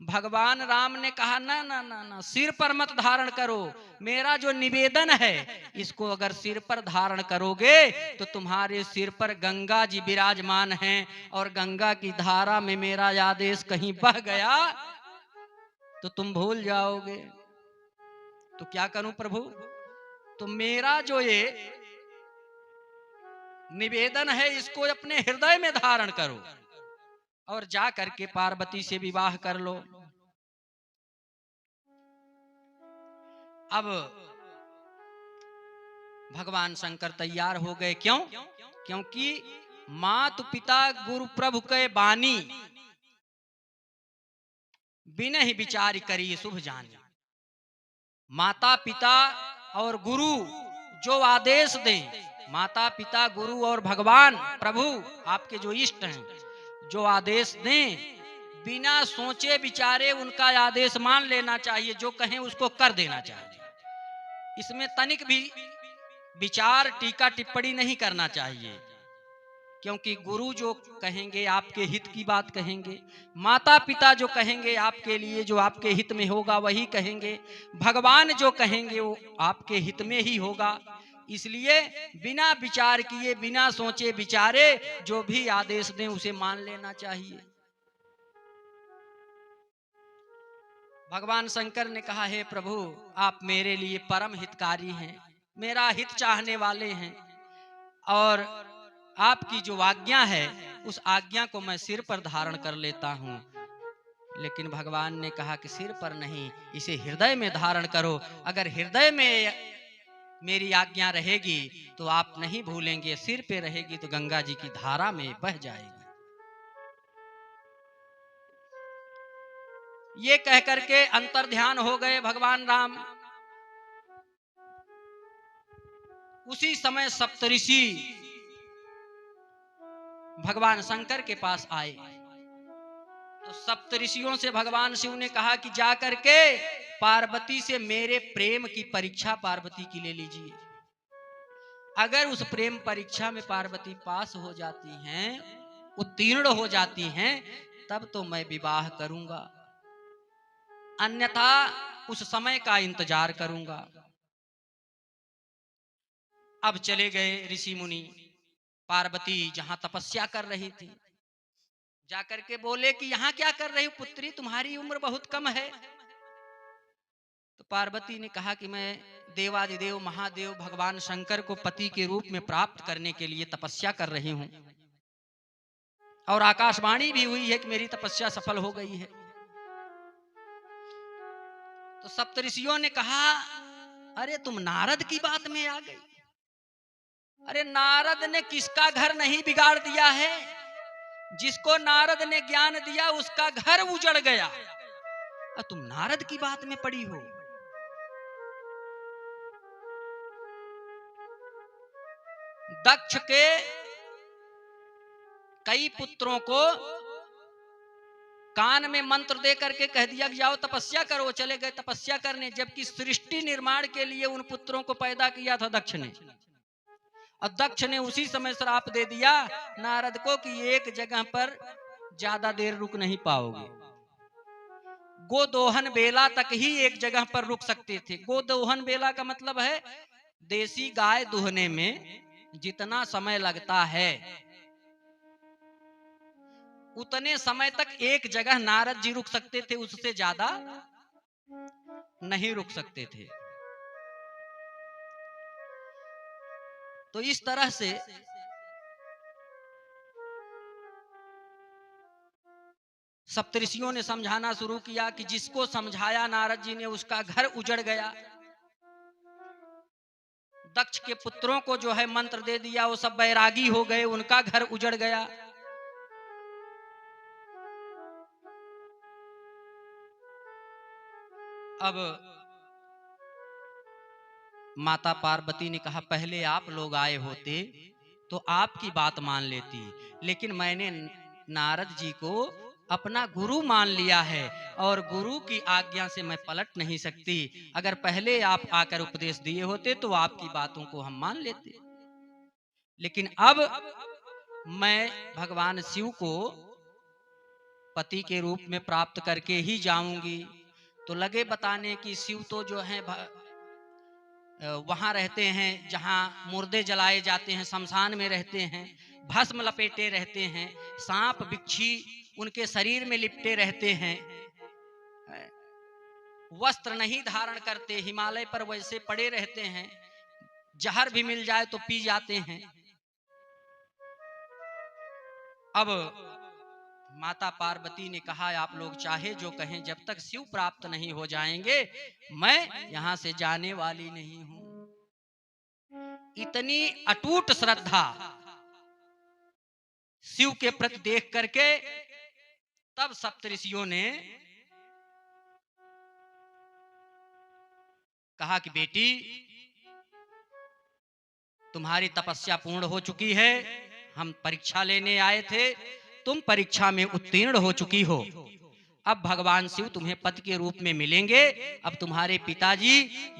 भगवान राम ने कहा, ना ना ना ना, सिर पर मत धारण करो, मेरा जो निवेदन है इसको अगर सिर पर धारण करोगे तो तुम्हारे सिर पर गंगा जी विराजमान हैं, और गंगा की धारा में मेरा आदेश कहीं बह गया तो तुम भूल जाओगे। तो क्या करूं प्रभु, तो मेरा जो ये निवेदन है इसको अपने हृदय में धारण करो और जा करके पार्वती से विवाह कर लो। अब भगवान शंकर तैयार हो गए, क्यों? क्योंकि मातु पिता गुरु प्रभु के बानी, बिना ही विचार करिए शुभ जानी। माता पिता और गुरु जो आदेश दें, माता पिता गुरु और भगवान प्रभु आपके जो इष्ट हैं, जो आदेश दें, बिना सोचे विचारे उनका आदेश मान लेना चाहिए, जो कहें उसको कर देना चाहिए। इसमें तनिक भी विचार टीका टिप्पणी नहीं करना चाहिए, क्योंकि गुरु जो कहेंगे आपके हित की बात कहेंगे, माता पिता जो कहेंगे आपके लिए जो आपके हित में होगा वही कहेंगे, भगवान जो कहेंगे वो आपके हित में ही होगा। इसलिए बिना विचार किए, बिना सोचे विचारे जो भी आदेश दें उसे मान लेना चाहिए। भगवान शंकर ने कहा, हे प्रभु आप मेरे लिए परम हितकारी हैं, मेरा हित चाहने वाले हैं, और आपकी जो आज्ञा है उस आज्ञा को मैं सिर पर धारण कर लेता हूं। लेकिन भगवान ने कहा कि सिर पर नहीं, इसे हृदय में धारण करो। अगर हृदय में मेरी आज्ञा रहेगी तो आप नहीं भूलेंगे, सिर पे रहेगी तो गंगा जी की धारा में बह जाएगी। ये कह करके अंतर ध्यान हो गए भगवान राम। उसी समय सप्तऋषि भगवान शंकर के पास आए। तो सप्तऋषियों से भगवान शिव ने कहा कि जा करके पार्वती से मेरे प्रेम की परीक्षा पार्वती की ले लीजिए। अगर उस प्रेम परीक्षा में पार्वती पास हो जाती हैं, उत्तीर्ण हो जाती हैं, तब तो मैं विवाह करूंगा, अन्यथा उस समय का इंतजार करूंगा। अब चले गए ऋषि मुनि। पार्वती जहां तपस्या कर रही थी, जाकर के बोले कि यहां क्या कर रही हो पुत्री, तुम्हारी उम्र बहुत कम है। तो पार्वती ने कहा कि मैं देवादिदेव महादेव भगवान शंकर को पति के रूप में प्राप्त करने के लिए तपस्या कर रही हूं, और आकाशवाणी भी हुई है कि मेरी तपस्या सफल हो गई है। तो सप्तऋषियों ने कहा, अरे तुम नारद की बात में आ गई। अरे नारद ने किसका घर नहीं बिगाड़ दिया है? जिसको नारद ने ज्ञान दिया उसका घर उजड़ गया, और तुम नारद की बात में पड़ी हो। दक्ष के कई पुत्रों को कान में मंत्र दे करके कह दिया कि जाओ तपस्या करो, चले गए तपस्या करने, जबकि सृष्टि निर्माण के लिए उन पुत्रों को पैदा किया था दक्ष ने। और दक्ष ने उसी समय श्राप दे दिया नारद को कि एक जगह पर ज्यादा देर रुक नहीं पाओगे। गोदोहन बेला तक ही एक जगह पर रुक सकते थे। गोदोहन बेला का मतलब है देसी गाय दुहने में जितना समय लगता है उतने समय तक एक जगह नारद जी रुक सकते थे, उससे ज्यादा नहीं रुक सकते थे। तो इस तरह से सप्तऋषियों ने समझाना शुरू किया कि जिसको समझाया नारद जी ने उसका घर उजड़ गया। दक्ष के पुत्रों को जो है मंत्र दे दिया, वो सब बैरागी हो गए, उनका घर उजड़ गया। अब माता पार्वती ने कहा, पहले आप लोग आए होते तो आपकी बात मान लेती, लेकिन मैंने नारद जी को अपना गुरु मान लिया है और गुरु की आज्ञा से मैं पलट नहीं सकती। अगर पहले आप आकर उपदेश दिए होते तो आपकी बातों को हम मान लेते, लेकिन अब मैं भगवान शिव को पति के रूप में प्राप्त करके ही जाऊंगी। तो लगे बताने कि शिव तो जो है वहां रहते हैं जहां मुर्दे जलाए जाते हैं, शमशान में रहते हैं, भस्म लपेटे रहते हैं, सांप बिच्छी उनके शरीर में लिपटे रहते हैं, वस्त्र नहीं धारण करते, हिमालय पर वैसे पड़े रहते हैं, जहर भी मिल जाए तो पी जाते हैं। अब माता पार्वती ने कहा, आप लोग चाहे जो कहें, जब तक शिव प्राप्त नहीं हो जाएंगे मैं यहां से जाने वाली नहीं हूं। इतनी अटूट श्रद्धा शिव के प्रति देख करके तब सप्तऋषियों ने कहा कि बेटी तुम्हारी तपस्या पूर्ण हो चुकी है, हम परीक्षा लेने आए थे, तुम परीक्षा में उत्तीर्ण हो चुकी हो। अब भगवान शिव तुम्हें पति के रूप में मिलेंगे। अब तुम्हारे पिताजी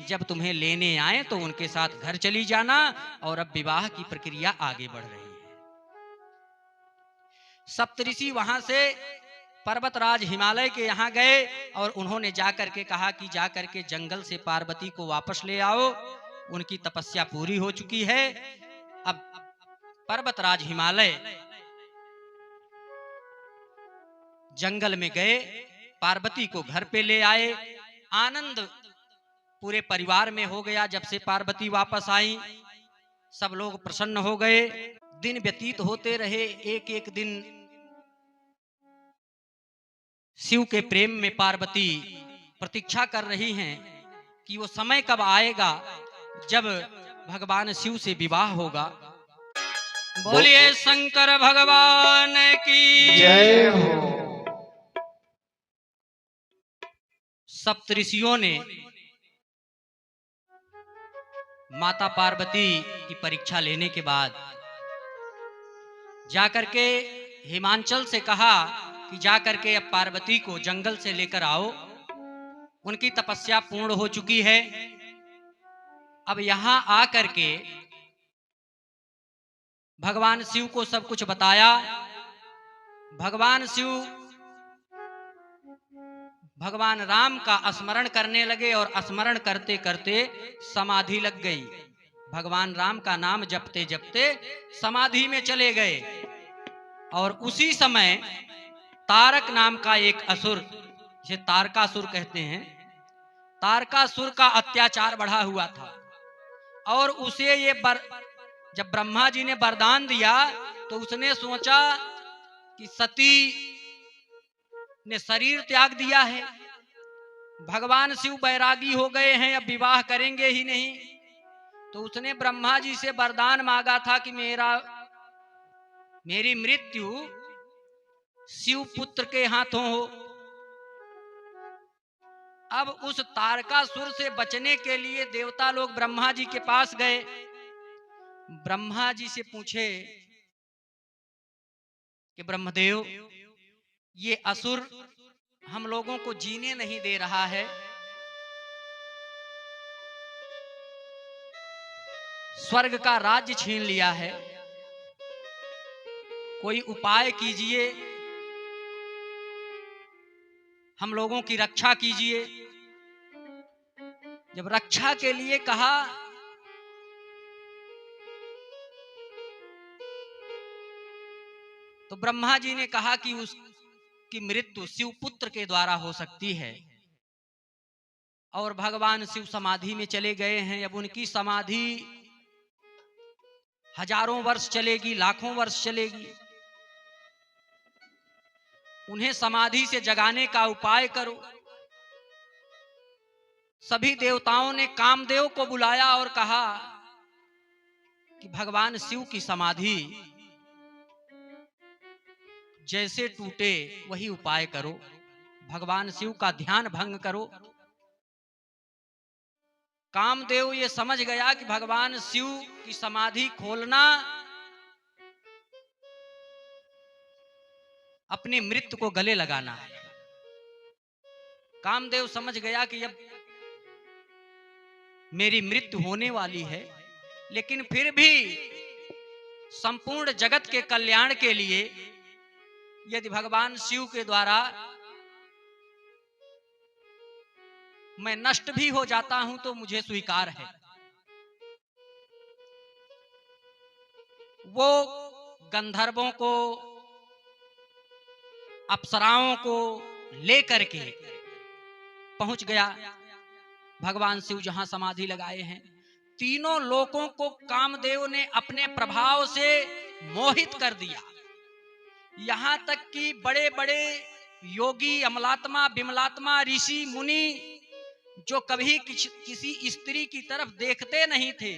जब तुम्हें लेने आए तो उनके साथ घर चली जाना, और अब विवाह की प्रक्रिया आगे बढ़ रही है। सप्तऋषि वहां से पर्वतराज हिमालय के यहाँ गए और उन्होंने जाकर के कहा कि जाकर के जंगल से पार्वती को वापस ले आओ, उनकी तपस्या पूरी हो चुकी है। अब पर्वतराज हिमालय जंगल में गए, पार्वती को घर पे ले आए। आनंद पूरे परिवार में हो गया जब से पार्वती वापस आई, सब लोग प्रसन्न हो गए। दिन व्यतीत होते रहे, एक एक दिन शिव के प्रेम में पार्वती प्रतीक्षा कर रही हैं कि वो समय कब आएगा जब भगवान शिव से विवाह होगा। बोलिए शंकर भगवान की जय हो। सप्तऋषियों ने माता पार्वती की परीक्षा लेने के बाद जाकर के हिमांचल से कहा कि जाकर के अब पार्वती को जंगल से लेकर आओ, उनकी तपस्या पूर्ण हो चुकी है। अब यहां आकर के भगवान शिव को सब कुछ बताया। भगवान शिव भगवान राम का स्मरण करने लगे और स्मरण करते करते समाधि लग गई। भगवान राम का नाम जपते जपते समाधि में चले गए। और उसी समय तारक नाम का एक असुर, जिसे तारकासुर कहते हैं, तारकासुर का अत्याचार बढ़ा हुआ था। और उसे ये जब ब्रह्मा जी ने वरदान दिया तो उसने सोचा कि सती ने शरीर त्याग दिया है, भगवान शिव बैरागी हो गए हैं, अब विवाह करेंगे ही नहीं। तो उसने ब्रह्मा जी से वरदान मांगा था कि मेरी मृत्यु शिव पुत्र के हाथों हो। अब उस तारकासुर से बचने के लिए देवता लोग ब्रह्मा जी के पास गए, ब्रह्मा जी से पूछे कि ब्रह्मदेव, ये असुर हम लोगों को जीने नहीं दे रहा है, स्वर्ग का राज्य छीन लिया है, कोई उपाय कीजिए, हम लोगों की रक्षा कीजिए। जब रक्षा के लिए कहा तो ब्रह्मा जी ने कहा कि उसकी मृत्यु शिवपुत्र के द्वारा हो सकती है। और भगवान शिव समाधि में चले गए हैं। अब उनकी समाधि हजारों वर्ष चलेगी, लाखों वर्ष चलेगी। उन्हें समाधि से जगाने का उपाय करो। सभी देवताओं ने कामदेव को बुलाया और कहा कि भगवान शिव की समाधि जैसे टूटे वही उपाय करो, भगवान शिव का ध्यान भंग करो। कामदेव ये समझ गया कि भगवान शिव की समाधि खोलना अपनी मृत्यु को गले लगाना है। कामदेव समझ गया कि अब मेरी मृत्यु होने वाली है, लेकिन फिर भी संपूर्ण जगत के कल्याण के लिए यदि भगवान शिव के द्वारा मैं नष्ट भी हो जाता हूं तो मुझे स्वीकार है। वो गंधर्वों को, अप्सराओं को लेकर के पहुंच गया भगवान शिव जहां समाधि लगाए हैं। तीनों लोकों को कामदेव ने अपने प्रभाव से मोहित कर दिया। यहां तक कि बड़े बड़े योगी, अमलात्मा, विमलात्मा, ऋषि मुनि जो कभी किसी स्त्री की तरफ देखते नहीं थे,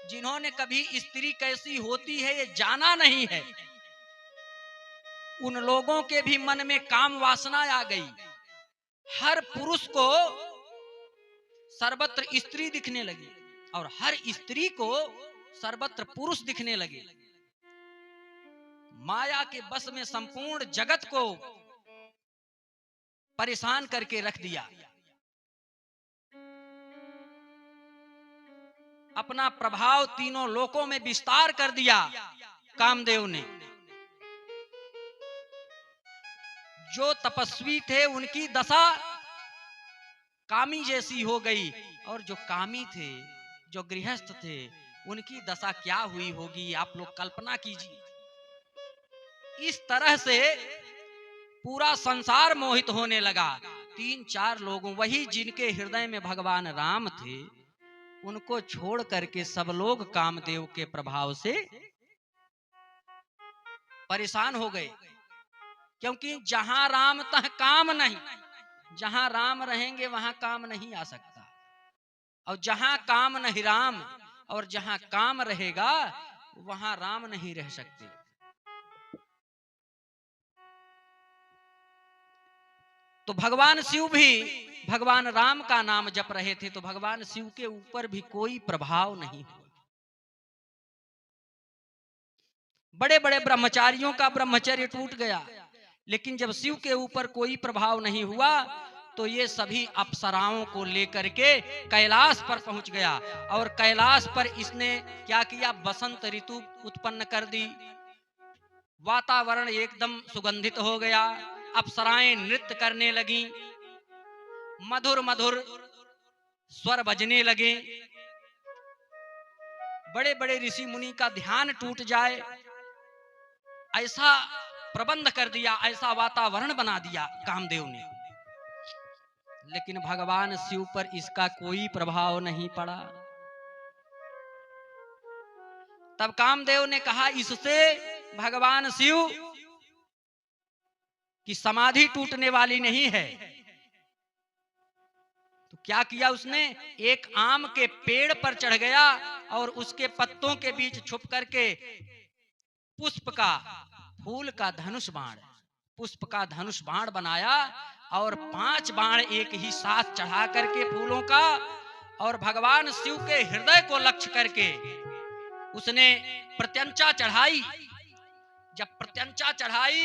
जिन्होंने कभी स्त्री कैसी होती है ये जाना नहीं है, उन लोगों के भी मन में काम वासना आ गई। हर पुरुष को सर्वत्र स्त्री दिखने लगी और हर स्त्री को सर्वत्र पुरुष दिखने लगे। माया के बस में संपूर्ण जगत को परेशान करके रख दिया। अपना प्रभाव तीनों लोकों में विस्तार कर दिया कामदेव ने। जो तपस्वी थे उनकी दशा कामी जैसी हो गई, और जो कामी थे, जो गृहस्थ थे, उनकी दशा क्या हुई होगी आप लोग कल्पना कीजिए। इस तरह से पूरा संसार मोहित होने लगा। 3-4 लोगों, वही जिनके हृदय में भगवान राम थे, उनको छोड़ करके सब लोग कामदेव के प्रभाव से परेशान हो गए। क्योंकि जहां राम तह काम नहीं, जहां राम रहेंगे वहां काम नहीं आ सकता। और जहां काम नहीं राम, और जहां काम रहेगा वहां राम नहीं रह सकते। तो भगवान शिव भी भगवान राम का नाम जप रहे थे, तो भगवान शिव के ऊपर भी कोई प्रभाव नहीं हुआ। बड़े बड़े ब्रह्मचारियों का ब्रह्मचर्य टूट गया, लेकिन जब शिव के ऊपर कोई प्रभाव नहीं हुआ तो ये सभी अप्सराओं को लेकर के कैलाश पर पहुंच गया। और कैलाश पर इसने क्या किया, बसंत ऋतु उत्पन्न कर दी। वातावरण एकदम सुगंधित हो गया, अप्सराएं नृत्य करने लगी, मधुर मधुर स्वर बजने लगे। बड़े बड़े ऋषि मुनि का ध्यान टूट जाए ऐसा प्रबंध कर दिया, ऐसा वातावरण बना दिया कामदेव ने। लेकिन भगवान शिव पर इसका कोई प्रभाव नहीं पड़ा। तब कामदेव ने कहा, इससे भगवान शिव कि समाधि टूटने वाली नहीं है। तो क्या किया उसने, एक आम के पेड़ पर चढ़ गया और उसके पत्तों के बीच छुप करके पुष्प का, फूल का धनुष बाण, पुष्प का धनुष बाण बनाया और 5 बाण एक ही साथ चढ़ा करके फूलों का, और भगवान शिव के हृदय को लक्ष्य करके उसने प्रत्यंचा चढ़ाई। जब प्रत्यंचा चढ़ाई,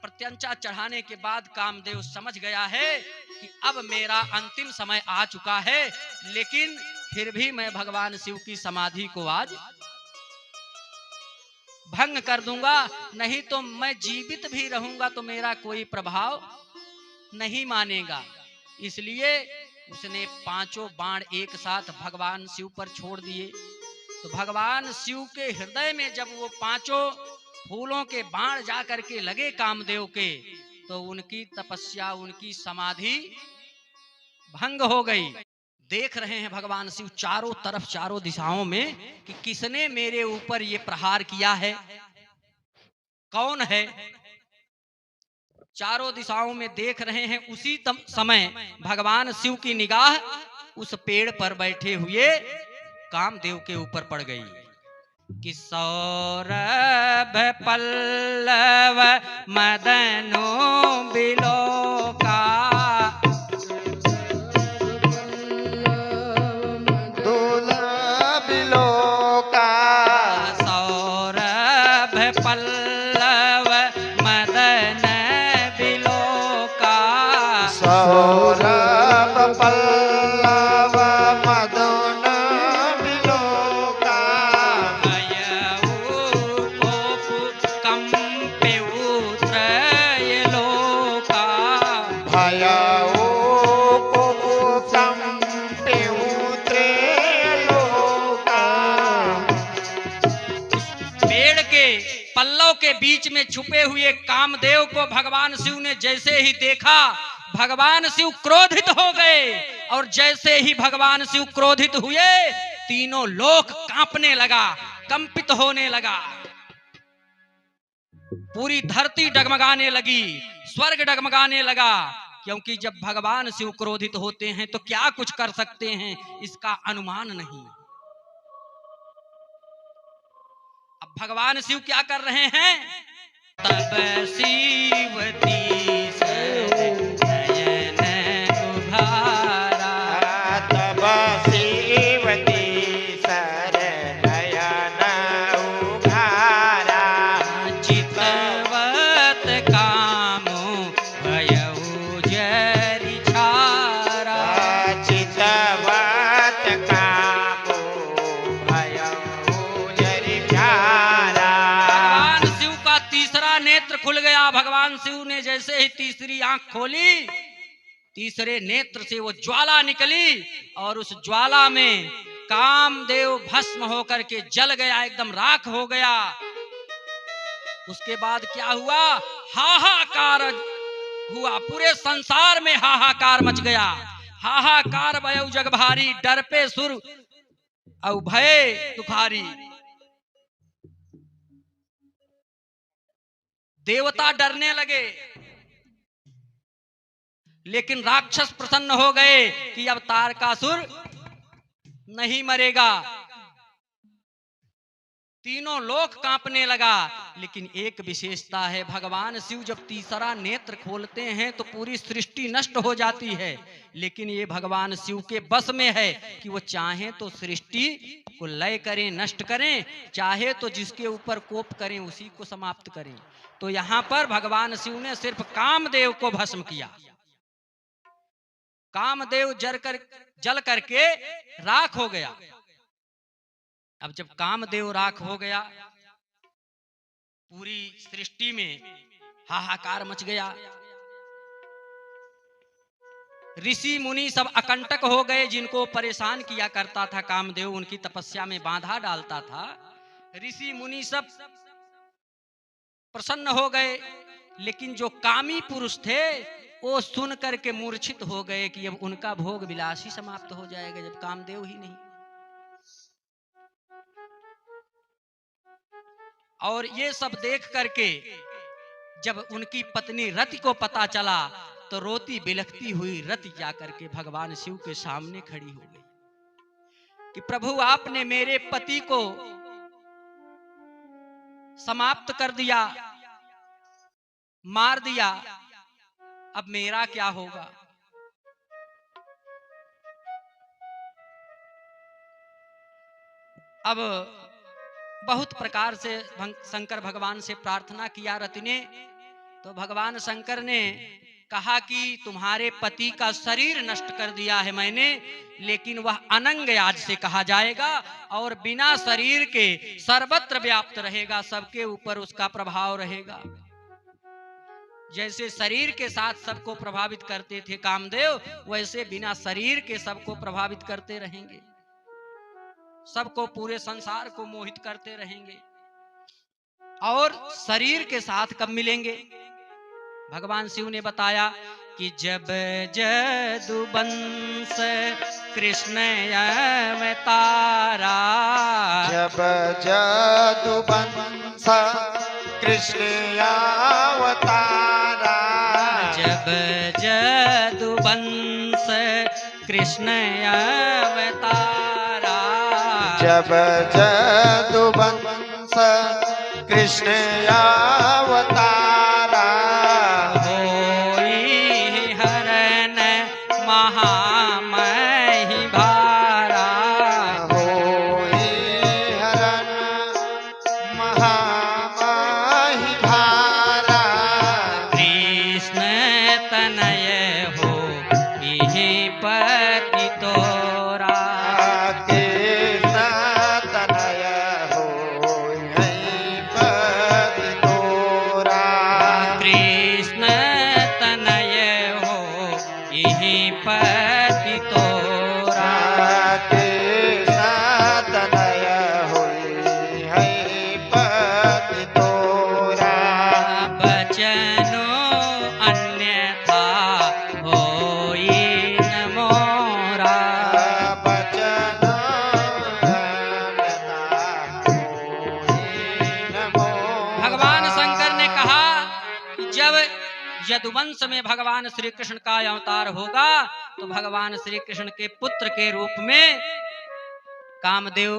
प्रत्यंचा चढ़ाने के बाद कामदेव समझ गया है कि अब मेरा अंतिम समय आ चुका है, लेकिन फिर भी मैं भगवान शिव की समाधि को आज भंग कर दूंगा, नहीं तो मैं जीवित भी रहूंगा तो मेरा कोई प्रभाव नहीं मानेगा। इसलिए उसने 5 बाण एक साथ भगवान शिव पर छोड़ दिए। तो भगवान शिव के हृदय में जब वो 5 फूलों के बाण जा करके लगे कामदेव के, तो उनकी तपस्या, उनकी समाधि भंग हो गई। देख रहे हैं भगवान शिव चारों तरफ, चारों दिशाओं में कि किसने मेरे ऊपर ये प्रहार किया है, कौन है। चारों दिशाओं में देख रहे हैं। उसी समय भगवान शिव की निगाह उस पेड़ पर बैठे हुए कामदेव के ऊपर पड़ गई कि सौरभ पल्लव मदनो बिलोका, दुर्लभ लोका, सौरभ पल्लव मदन बिलोका, सौरभ पल्लव मदन बिलोका, भयउ कोप कंपेउ त्रयलोका, भयउ कंपेउ त्रयलोका। पेड़ के पल्लव के बीच में छुपे हुए कामदेव को भगवान शिव ने जैसे ही देखा, भगवान शिव क्रोधित हो गए, और जैसे ही भगवान शिव क्रोधित हुए, तीनों लोक कांपने लगा, कंपित होने लगा, पूरी धरती डगमगाने लगी, स्वर्ग डगमगाने लगा। क्योंकि जब भगवान शिव क्रोधित होते हैं तो क्या कुछ कर सकते हैं, इसका अनुमान नहीं। अब भगवान शिव क्या कर रहे हैं, तब शिवती नयन उभारा, तब शिवती सर नयन उघारा, चितवत कामो भयउ जरि छारा, चितवत कामो भयउ जरि छारा। भगवान शिव का तीसरा नेत्र खुल गया। भगवान शिव ने जैसे ही तीसरी आंख खोली, तीसरे नेत्र से वो ज्वाला निकली, और उस ज्वाला में कामदेव भस्म होकर के जल गया, एकदम राख हो गया। उसके बाद क्या हुआ, हाहाकार हुआ, पूरे संसार में हाहाकार मच गया। हाहाकार भयउ जग भारी, डर पे सुर औ भय दुखारी। देवता डरने लगे, लेकिन राक्षस प्रसन्न हो गए कि अब तारकासुर नहीं मरेगा। तीनों लोक कांपने लगा। लेकिन एक विशेषता है, भगवान शिव जब तीसरा नेत्र खोलते हैं तो पूरी सृष्टि नष्ट हो जाती है, लेकिन ये भगवान शिव के बस में है कि वो चाहे तो सृष्टि को लय करें, नष्ट करें, चाहे तो जिसके ऊपर कोप करें उसी को समाप्त करें। तो यहां पर भगवान शिव ने सिर्फ कामदेव को भस्म किया। कामदेव जल करके राख हो गया। अब जब कामदेव राख हो गया, पूरी सृष्टि में हाहाकार मच गया। ऋषि मुनि सब अकंटक हो गए, जिनको परेशान किया करता था कामदेव, उनकी तपस्या में बाधा डालता था। ऋषि मुनि सब प्रसन्न हो गए, लेकिन जो कामी पुरुष थे वो सुन करके मूर्छित हो गए कि अब उनका भोग विलास ही समाप्त हो जाएगा जब कामदेव ही नहीं। और ये सब देख करके जब उनकी पत्नी रति को पता चला तो रोती बिलखती हुई रति जाकर के भगवान शिव के सामने खड़ी हो गई कि प्रभु आपने मेरे पति को समाप्त कर दिया, मार दिया, अब मेरा क्या होगा। अब बहुत प्रकार से शंकर भगवान से प्रार्थना किया रति ने, तो भगवान शंकर ने कहा कि तुम्हारे पति का शरीर नष्ट कर दिया है मैंने, लेकिन वह अनंग आज से कहा जाएगा और बिना शरीर के सर्वत्र व्याप्त रहेगा, सबके ऊपर उसका प्रभाव रहेगा। जैसे शरीर के साथ सबको प्रभावित करते थे कामदेव, वैसे बिना शरीर के सबको प्रभावित करते रहेंगे, सबको पूरे संसार को मोहित करते रहेंगे। और शरीर के साथ कब मिलेंगे? भगवान शिव ने बताया कि जब जदुवंश कृष्ण अवतारा, जब जदुवंश कृष्ण अवतारा, जब जदुवंश कृष्ण अवतारा, जब जदुवंश कृष्ण अवतारा, होई हरण महामहि भारा, होई हरण महामहि भारा, कृष्ण तनय हो इहि पति तोरा, कृष्ण तनय होई पति तोरा, कृष्ण तनय हो इहि पति तोरा, कृष्ण तनय होई पति तोरा, बचनो अन्यथा होई न मोरा, बचन नमो। भगवान शंकर ने कहा कि जब यदुवंश में भगवान श्री कृष्ण का अवतार होगा तो भगवान श्री कृष्ण के पुत्र के रूप में कामदेव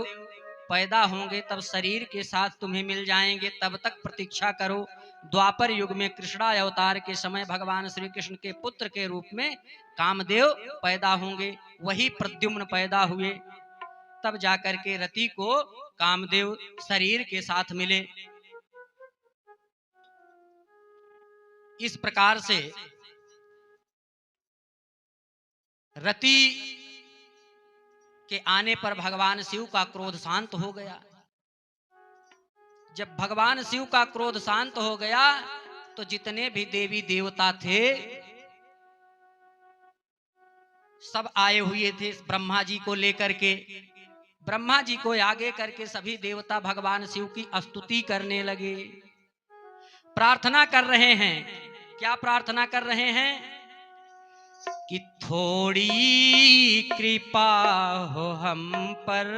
पैदा होंगे, तब शरीर के साथ तुम्हें मिल जाएंगे, तब तक प्रतीक्षा करो। द्वापर युग में कृष्णा अवतार के समय भगवान श्री कृष्ण के पुत्र के रूप में कामदेव पैदा होंगे, वही प्रद्युम्न पैदा हुए, तब जाकर के रति को कामदेव शरीर के साथ मिले। इस प्रकार से रति के आने पर भगवान शिव का क्रोध शांत हो गया। जब भगवान शिव का क्रोध शांत हो गया तो जितने भी देवी देवता थे सब आए हुए थे ब्रह्मा जी को लेकर के। ब्रह्मा जी को आगे करके सभी देवता भगवान शिव की स्तुति करने लगे, प्रार्थना कर रहे हैं। क्या प्रार्थना कर रहे हैं? कि थोड़ी कृपा हो हम पर,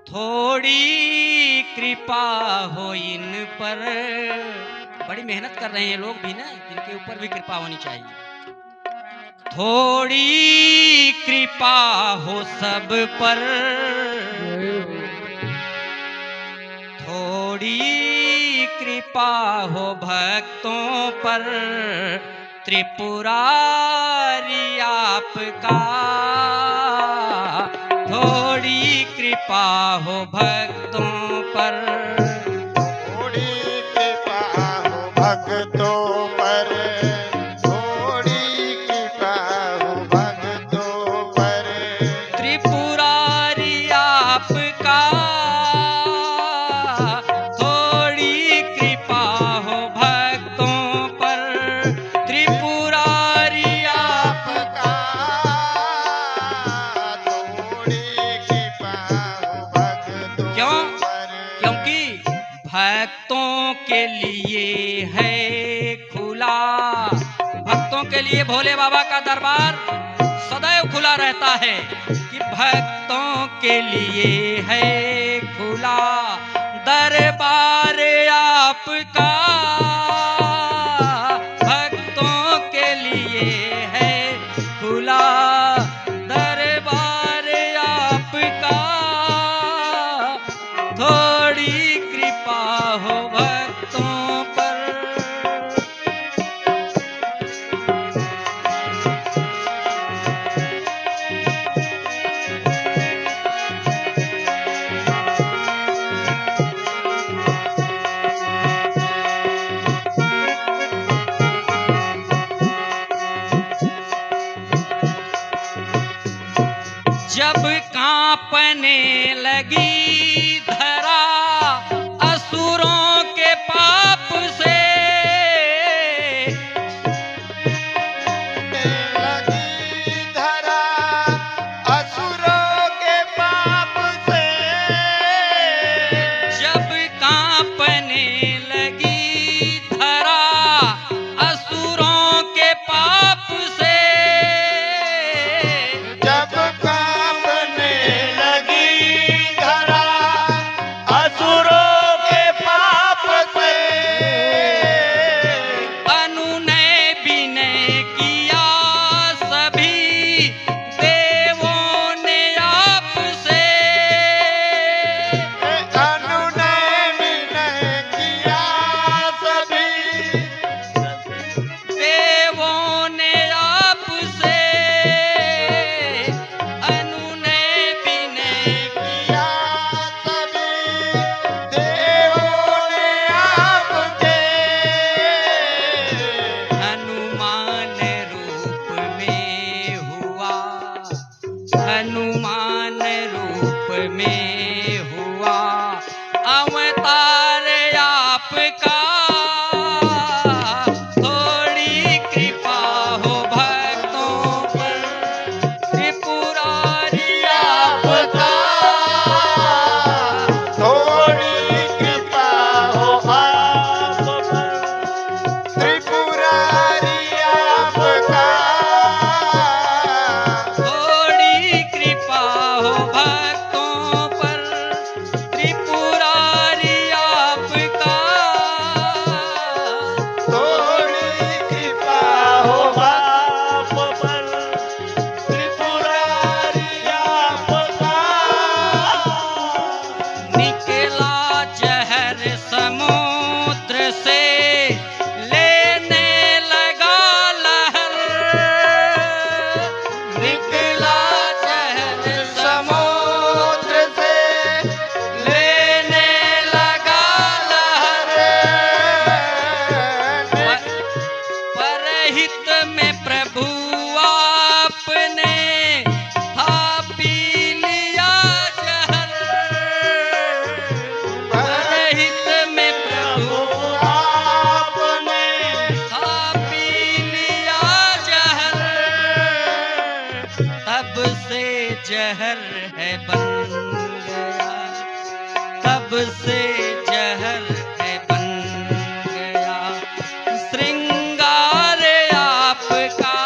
थोड़ी कृपा हो इन पर। बड़ी मेहनत कर रहे हैं लोग भी ना, इनके ऊपर भी कृपा होनी चाहिए। थोड़ी कृपा हो सब पर, थोड़ी कृपा हो भक्तों पर, त्रिपुरारी आपका, थोड़ी कृपा हो भक्तों पर, थोड़ी कृपा हो भक्तों पर, थोड़ी कृपा हो भक्तों पर, त्रिपुरारी आपका, थोड़ी कृपा हो भक्तों पर, त्रिपुरारी आपका, थोड़ी कृपा हो भक्तों क्यों? पर, क्योंकि भक्तों के लिए है खुला, भक्तों के लिए भोले बाबा का दरबार सदैव खुला रहता है। कि भक्तों के लिए है खुला दरबार आपका, थोड़ी कृपा हो भक्तों पर। जब कांपने लगी धरा असुरों के पाप से, लगी धरा असुरों के पाप से। जब कांपने लगी धरा असुरों के पाप से, जब कांपने लगी धरा असुरों के पाप से। अनु ने विनय किया सभी देवों ने आपसे, अनु ने विनय किया सभी देवों ने आपसे। अनु ने विनय किया सभी देवों ने आपके। हनुमान रूप में हुआ, हनुमान रूप में हुआ अवतार आपका। थोड़ी कृपा हो भक्तों पर, त्रिपुरारी आपका। थोड़ी कृपा हो आप पर, त्रिपुरारी आपका। थोड़ी कृपा हो भक्तों पर, त्रिपुरारी आपका। थोड़ी कृपा हो आप पर, त्रिपुरारी आपका। निकला जहर समुद्र से लेने लगा लहर, निकला जहर समुद्र से लेने लगा लहर। परहित में प्रभु आपने था पी लिया जहर। परहित में प्रभु आपने था पी लिया जहर। तब से जहर है बन गया, तब से जहर है बन गया श्रृंगार आपका।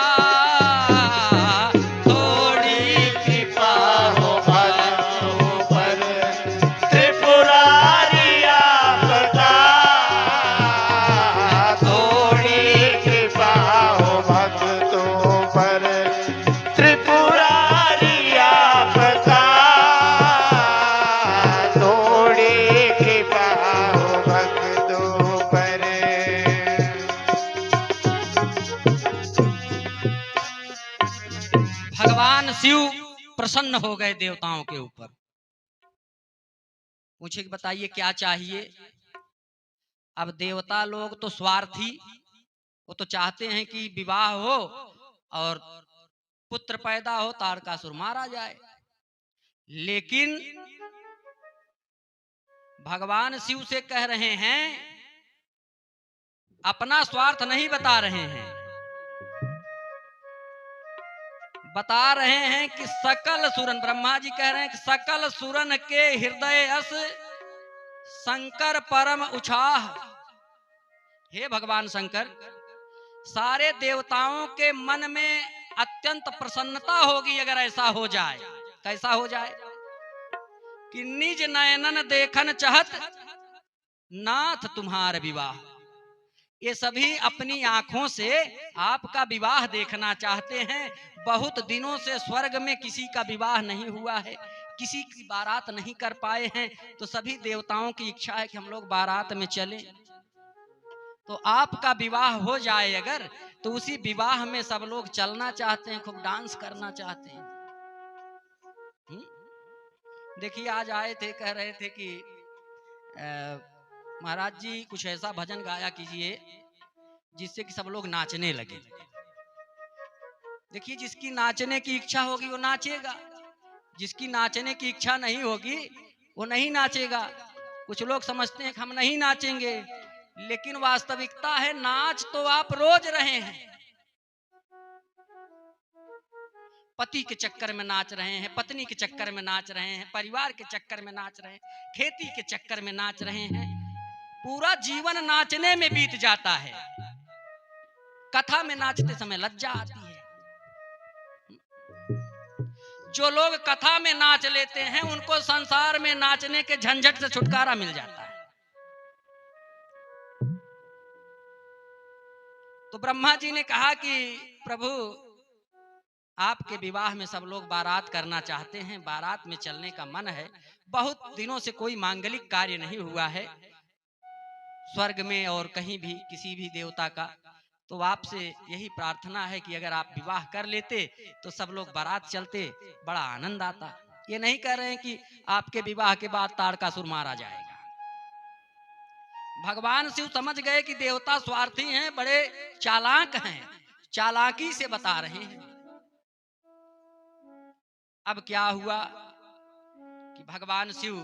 थोड़ी कृपा हो भक्तों पर, त्रिपुरारी आपका। थोड़ी कृपा हो भक्तों पर, त्रिपुरारी आपका। थोड़ी कृपा हो भक्तों पर। भगवान शिव प्रसन्न हो गए देवताओं के ऊपर। पूछे कि बताइए क्या चाहिए। अब देवता लोग तो स्वार्थी, वो तो चाहते हैं कि विवाह हो और पुत्र पैदा हो, तारकासुर मारा जाए। लेकिन भगवान शिव से कह रहे हैं, अपना स्वार्थ नहीं बता रहे हैं, बता रहे हैं कि सकल सुरन, ब्रह्मा जी कह रहे हैं कि सकल सुरन के हृदय अस शंकर परम उछाह। हे भगवान शंकर, सारे देवताओं के मन में अत्यंत प्रसन्नता होगी अगर ऐसा हो जाए। कैसा हो जाए कि निज नयनन देखन चाहत नाथ तुम्हार विवाह। ये सभी अपनी आंखों से आपका विवाह देखना चाहते हैं। बहुत दिनों से स्वर्ग में किसी का विवाह नहीं हुआ है, किसी की बारात नहीं कर पाए हैं, तो सभी देवताओं की इच्छा है कि हम लोग बारात में चलें। तो आपका विवाह हो जाए अगर, तो उसी विवाह में सब लोग चलना चाहते हैं, खूब डांस करना चाहते हैं। देखिए आज आए थे, कह रहे थे कि महाराज जी कुछ ऐसा भजन गाया कीजिए जिससे कि सब लोग नाचने लगे। देखिए जिसकी नाचने की इच्छा होगी वो नाचेगा, जिसकी नाचने की इच्छा नहीं होगी वो नहीं नाचेगा। कुछ लोग समझते हैं कि हम नहीं नाचेंगे, लेकिन वास्तविकता है नाच तो आप रोज रहे हैं। पति के चक्कर में नाच रहे हैं, पत्नी के चक्कर में नाच रहे हैं, परिवार के चक्कर में नाच रहे हैं, खेती के चक्कर में नाच रहे हैं। पूरा जीवन नाचने में बीत जाता है। कथा में नाचते समय लज्जा आती है। जो लोग कथा में नाच लेते हैं उनको संसार में नाचने के झंझट से छुटकारा मिल जाता है। तो ब्रह्मा जी ने कहा कि प्रभु आपके विवाह में सब लोग बारात करना चाहते हैं, बारात में चलने का मन है। बहुत दिनों से कोई मांगलिक कार्य नहीं हुआ है स्वर्ग में और कहीं भी किसी भी देवता का। तो आपसे यही प्रार्थना है कि अगर आप विवाह कर लेते तो सब लोग बारात चलते, बड़ा आनंद आता। ये नहीं कह रहे हैं कि आपके विवाह के बाद तारकासुर मारा जाएगा। भगवान शिव समझ गए कि देवता स्वार्थी हैं, बड़े चालाक हैं, चालाकी से बता रहे हैं। अब क्या हुआ कि भगवान शिव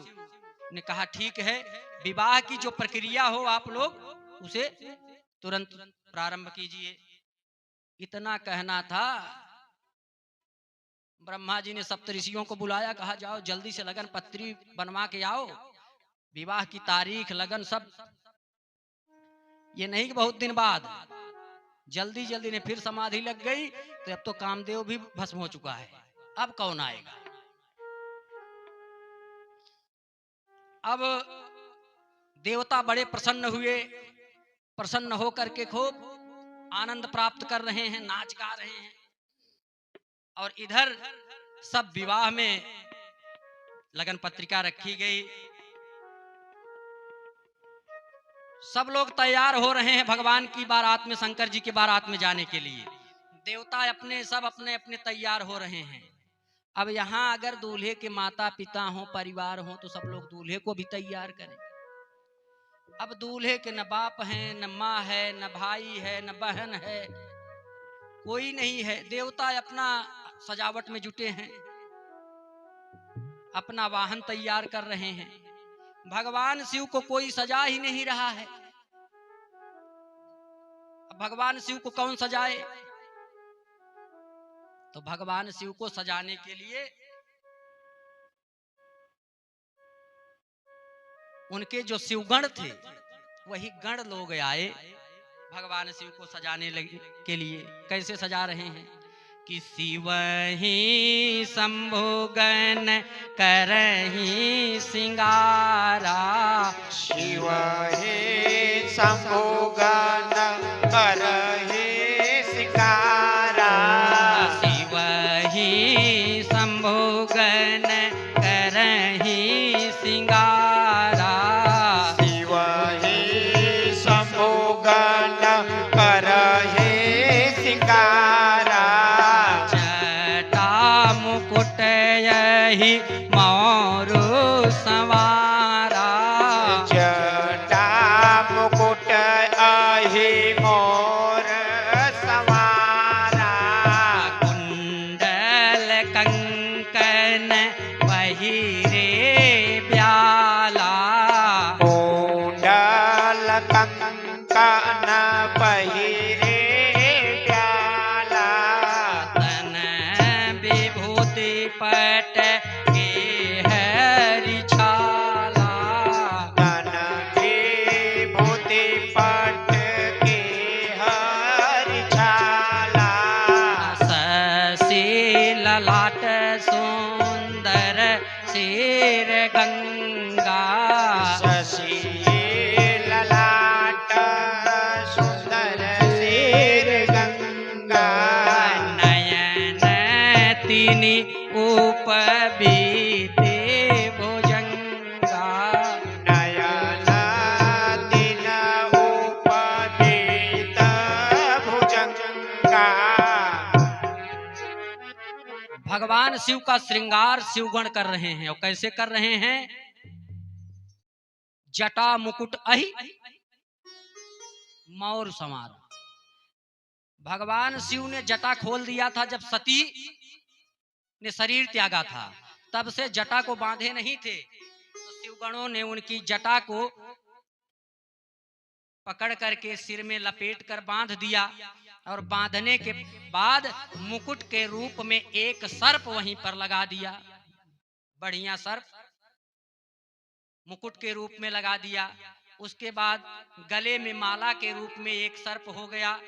ने कहा ठीक है, विवाह की जो प्रक्रिया हो आप लोग उसे तुरंत प्रारंभ कीजिए। इतना कहना था, ब्रह्मा जी ने सप्तऋषियों को बुलाया, कहा जाओ जल्दी से लगन पत्री बनवा के आओ, विवाह की तारीख लगन सब। ये नहीं कि बहुत दिन बाद, जल्दी जल्दी ने फिर समाधि लग गई। तो अब तो कामदेव भी भस्म हो चुका है, अब कौन आएगा। अब देवता बड़े प्रसन्न हुए, प्रसन्न होकर के खूब आनंद प्राप्त कर रहे हैं, नाच गा रहे हैं। और इधर सब विवाह में लगन पत्रिका रखी गई, सब लोग तैयार हो रहे हैं भगवान की बारात में, शंकर जी की बारात में जाने के लिए। देवता अपने सब अपने अपने तैयार हो रहे हैं। अब यहाँ अगर दूल्हे के माता पिता हो, परिवार हो, तो सब लोग दूल्हे को भी तैयार करें। अब दूल्हे के न बाप है, न माँ है, न भाई है, न बहन है, कोई नहीं है। देवता अपना सजावट में जुटे हैं, अपना वाहन तैयार कर रहे हैं। भगवान शिव को कोई सजा ही नहीं रहा है। अब भगवान शिव को कौन सजाए? तो भगवान शिव को सजाने के लिए उनके जो शिवगण थे वही गण लोग आए भगवान शिव को सजाने के लिए। कैसे सजा रहे हैं कि शिव ही शंभु गण करहि सिंगारा, शिव हे शंभु गण करहि सिंगारा, शिव ही शंभु गण करहि सिंगारा, शिव हे शंभु गण करहि सिंगारा, जटा मुकुट यही मोरु सवारा, जटा मुकुट भगवान शिव का श्रृंगार शिवगण कर रहे हैं। और कैसे कर रहे हैं? जटा मुकुट अहि मौर समारा। भगवान शिव ने जटा खोल दिया था जब सती ने शरीर त्यागा था, तब से जटा को बांधे नहीं थे। तो शिवगणों ने उनकी जटा को पकड़ करके सिर में लपेट कर बांध दिया। और बांधने के बाद मुकुट के रूप में एक सर्प वहीं पर लगा दिया। बढ़िया सर्प मुकुट के रूप में लगा दिया। उसके बाद गले में माला के रूप में एक सर्प हो गया।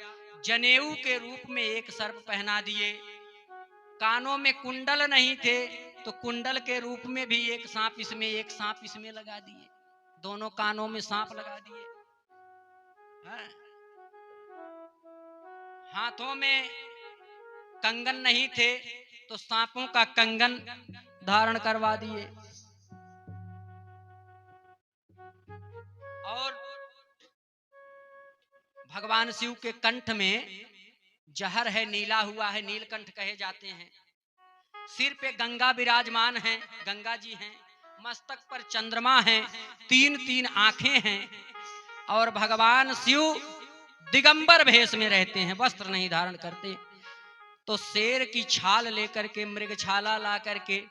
जनेऊ के रूप में एक सर्प पहना दिए। कानों में कुंडल नहीं थे तो कुंडल के रूप में भी एक सांप इसमें, एक सांप इसमें लगा दिए। दोनों कानों में सांप लगा दिए। हाथों में कंगन नहीं थे तो सांपों का कंगन धारण करवा दिए। और भगवान शिव के कंठ में जहर है, नीला हुआ है, नीलकंठ कहे जाते हैं। सिर पे गंगा विराजमान है, गंगा जी हैं। मस्तक पर चंद्रमा है, तीन तीन आंखें हैं। और भगवान शिव दिगंबर भेष में रहते हैं, वस्त्र नहीं धारण करते। तो शेर की छाल लेकर के, मृगछाला ला करके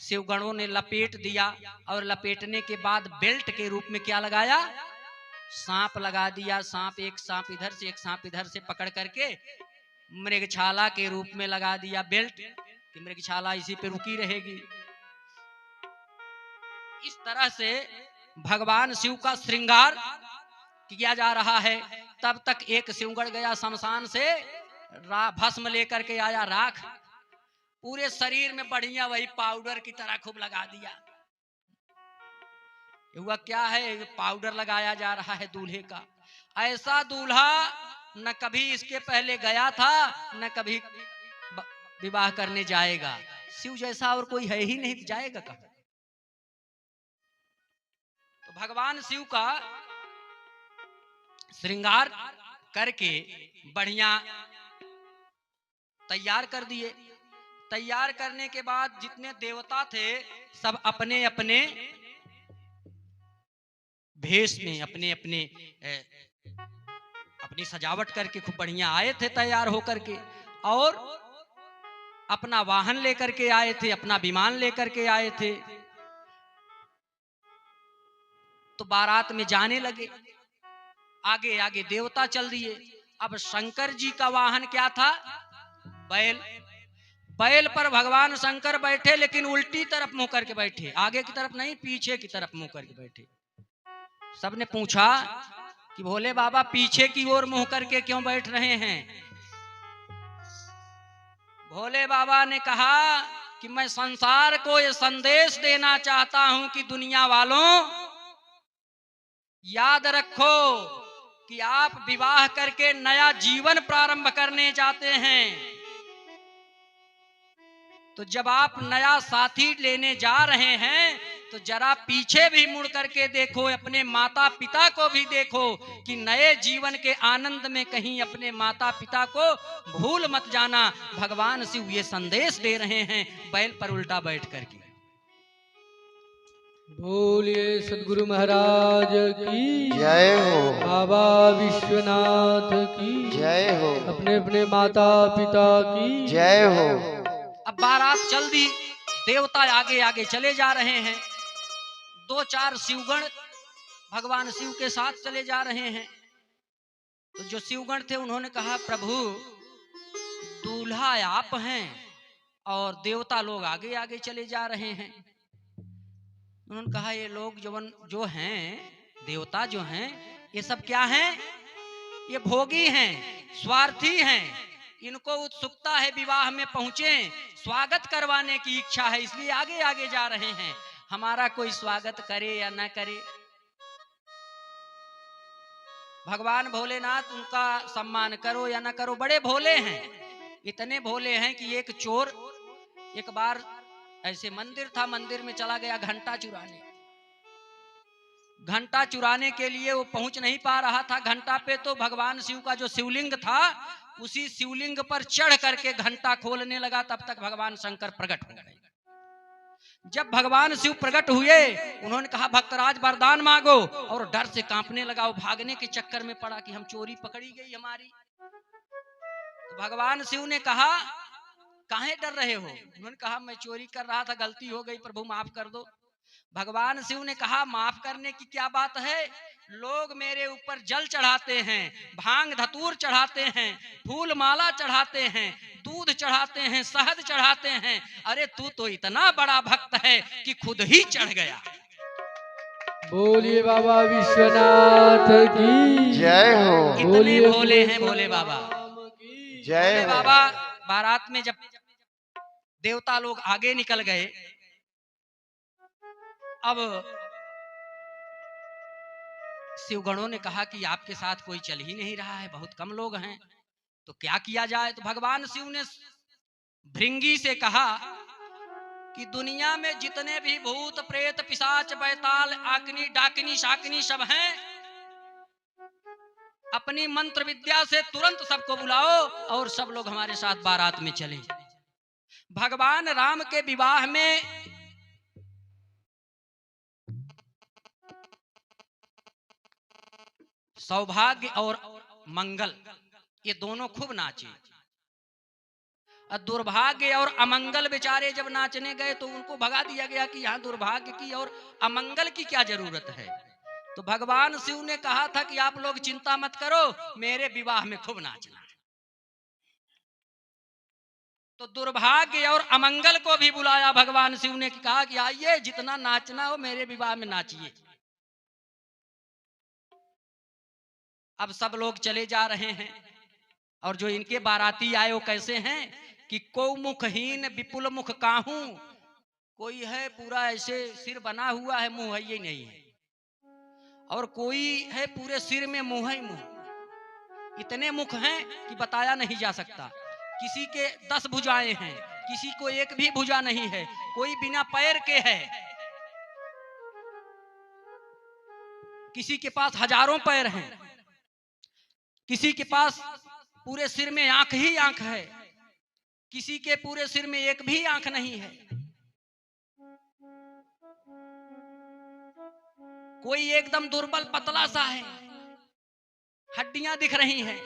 शिवगणों ने लपेट दिया। और लपेटने के बाद बेल्ट के रूप में क्या लगाया? सांप लगा दिया। सांप, एक सांप इधर से एक सांप इधर से पकड़ करके मृगछाला के रूप में लगा दिया बेल्ट, कि मृगछाला इसी पे रुकी रहेगी। इस तरह से भगवान शिव का श्रृंगार किया जा रहा है। तब तक एक शिवगण गया शमशान से, भस्म लेकर के आया, राख पूरे शरीर में बढ़िया वही पाउडर की तरह खूब लगा दिया। हुआ क्या है? पाउडर लगाया जा रहा है दूल्हे का। ऐसा दूल्हा न कभी इसके पहले गया था, न कभी विवाह करने जाएगा। शिव जैसा और कोई है ही नहीं, जाएगा कहाँ? तो भगवान शिव का श्रृंगार करके बढ़िया तैयार कर दिए। तैयार करने के बाद जितने देवता थे सब अपने अपने भेष में, अपने अपने अपनी सजावट करके खूब बढ़िया आए थे तैयार होकर के। और अपना वाहन लेकर के आए थे, अपना विमान लेकर के आए थे। तो बारात में जाने लगे, आगे आगे देवता चल दिए। अब शंकर जी का वाहन क्या था? बैल। बैल पर भगवान शंकर बैठे, लेकिन उल्टी तरफ मुंह करके बैठे, आगे की तरफ नहीं, पीछे की तरफ मुंह करके बैठे। सबने पूछा कि भोले बाबा पीछे की ओर मुंह करके क्यों बैठ रहे हैं? भोले बाबा ने कहा कि मैं संसार को ये संदेश देना चाहता हूं कि दुनिया वालों, याद रखो कि आप विवाह करके नया जीवन प्रारंभ करने जाते हैं। तो जब आप नया साथी लेने जा रहे हैं तो जरा पीछे भी मुड़ करके देखो, अपने माता पिता को भी देखो कि नए जीवन के आनंद में कहीं अपने माता पिता को भूल मत जाना। भगवान शिव ये संदेश दे रहे हैं बैल पर उल्टा बैठ करके। बोलिए सदगुरु महाराज की जय हो। बाबा विश्वनाथ की जय हो। अपने अपने माता पिता की जय हो। अब बारात चल दी, देवता आगे आगे चले जा रहे हैं। दो चार शिवगण भगवान शिव के साथ चले जा रहे हैं। तो जो शिवगण थे उन्होंने कहा, प्रभु दूल्हा आप हैं और देवता लोग आगे आगे चले जा रहे हैं। उन्होंने कहा, ये लोग जो हैं, देवता जो हैं, ये सब क्या हैं? ये भोगी हैं, स्वार्थी हैं। इनको उत्सुकता है विवाह में पहुंचे, स्वागत करवाने की इच्छा है, इसलिए आगे आगे जा रहे हैं। हमारा कोई स्वागत करे या न करे, भगवान भोलेनाथ उनका सम्मान करो या न करो। बड़े भोले हैं, इतने भोले हैं कि एक चोर एक बार ऐसे मंदिर था, मंदिर में चला गया घंटा चुराने। घंटा चुराने के लिए वो पहुंच नहीं पा रहा था घंटा पे, तो भगवान शिव का जो शिवलिंग था उसी शिवलिंग पर चढ़ करके घंटा खोलने लगा। तब तक भगवान शंकर प्रकट हो गए। जब भगवान शिव प्रकट हुए, उन्होंने कहा भक्तराज वरदान मांगो, और डर से कांपने लगा। वो भागने के चक्कर में पड़ा कि हम चोरी पकड़ी गई हमारी। तो भगवान शिव ने कहा काहे डर रहे हो? उन्होंने कहा मैं चोरी कर रहा था, गलती हो गई, प्रभु माफ कर दो। भगवान शिव ने कहा माफ करने की क्या बात है, लोग मेरे ऊपर जल चढ़ाते हैं, भांग धतूर चढ़ाते हैं, फूल माला चढ़ाते हैं, दूध चढ़ाते हैं, शहद चढ़ाते हैं, अरे तू तो इतना बड़ा भक्त है कि खुद ही चढ़ गया। बोलिए बाबा विश्वनाथ की जय हो। इतने भोले हैं भोले बाबा। जय भोले हो। बाबा बारात में जब देवता लोग आगे निकल गए, अब शिवगणों ने कहा कि आपके साथ कोई चल ही नहीं रहा है, बहुत कम लोग हैं, तो क्या किया जाए? तो भगवान शिव ने भृंगी से कहा कि दुनिया में जितने भी भूत प्रेत पिशाच बैताल आकनी डाकनी शाकनी सब हैं, अपनी मंत्र विद्या से तुरंत सबको बुलाओ और सब लोग हमारे साथ बारात में चले। भगवान राम के विवाह में सौभाग्य और मंगल ये दोनों खूब नाचे, और दुर्भाग्य और अमंगल बेचारे जब नाचने गए तो उनको भगा दिया गया कि यहाँ दुर्भाग्य की और अमंगल की क्या जरूरत है। तो भगवान शिव ने कहा था कि आप लोग चिंता मत करो, मेरे विवाह में खूब नाचना। तो दुर्भाग्य और अमंगल को भी बुलाया भगवान शिव ने, कहा कि आइए जितना नाचना हो मेरे विवाह में नाचिए। अब सब लोग चले जा रहे हैं, और जो इनके बाराती आए वो कैसे हैं कि को मुखहीन विपुल मुख काहू, कोई है पूरा ऐसे सिर बना हुआ है, मुंह है ही नहीं है, और कोई है पूरे सिर में मुंह ही मुंह। इतने मुख हैं कि बताया नहीं जा सकता। किसी के 10 भुजाएं हैं, किसी को एक भी भुजा नहीं है, कोई बिना पैर के है, किसी के पास हजारों पैर हैं, किसी के पास पूरे सिर में आंख ही आंख है, किसी के पूरे सिर में एक भी आंख नहीं है, कोई एकदम दुर्बल पतला सा है, हड्डियां दिख रही हैं,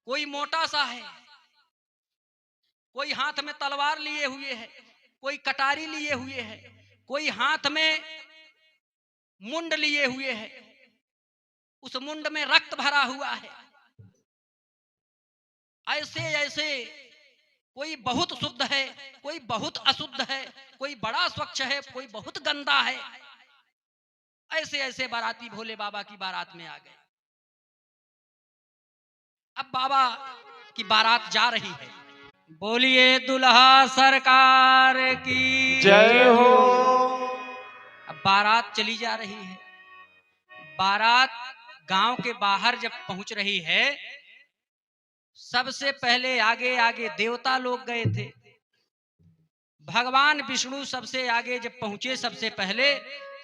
कोई मोटा सा है, कोई हाथ में तलवार लिए हुए है, कोई कटारी लिए हुए है, कोई हाथ में मुंड लिए हुए है, उस मुंड में रक्त भरा हुआ है। ऐसे ऐसे कोई बहुत शुद्ध है, कोई बहुत अशुद्ध है, कोई बड़ा स्वच्छ है, कोई बहुत गंदा है। ऐसे ऐसे बाराती भोले बाबा की बारात में आ गए। अब बाबा की बारात जा रही है। बोलिए दुल्हा सरकार की जय हो। अब बारात चली जा रही है। बारात गांव के बाहर जब पहुंच रही है, सबसे पहले आगे आगे देवता लोग गए थे। भगवान विष्णु सबसे आगे जब पहुंचे सबसे पहले,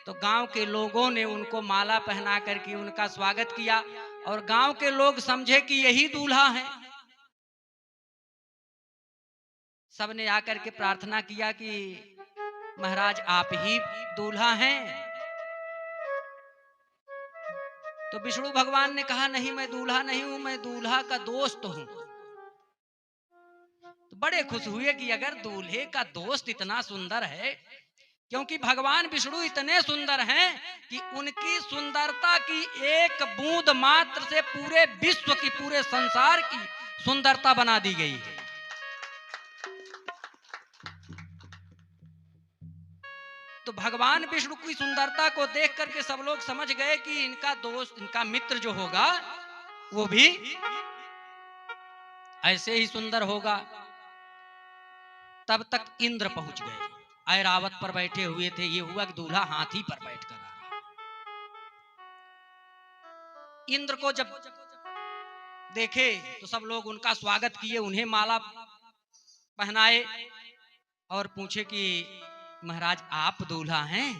तो गांव के लोगों ने उनको माला पहना करके उनका स्वागत किया, और गांव के लोग समझे कि यही दूल्हा है। सबने आकर के प्रार्थना किया कि महाराज आप ही दूल्हा हैं। तो विष्णु भगवान ने कहा नहीं, मैं दूल्हा नहीं हूं, मैं दूल्हा का दोस्त हूं। तो बड़े खुश हुए कि अगर दूल्हे का दोस्त इतना सुंदर है, क्योंकि भगवान विष्णु इतने सुंदर हैं कि उनकी सुंदरता की एक बूंद मात्र से पूरे विश्व की, पूरे संसार की सुंदरता बना दी गई है। तो भगवान विष्णु की सुंदरता को देख करके सब लोग समझ गए कि इनका दोस्त, इनका मित्र जो होगा वो भी ऐसे ही सुंदर होगा। तब तक इंद्र पहुंच गए, ऐरावत पर बैठे हुए थे। ये हुआ कि दूल्हा हाथी पर बैठ कर आ रहा। इंद्र को जब देखे तो सब लोग उनका स्वागत किए, उन्हें माला पहनाए और पूछे कि महाराज आप दूल्हा हैं?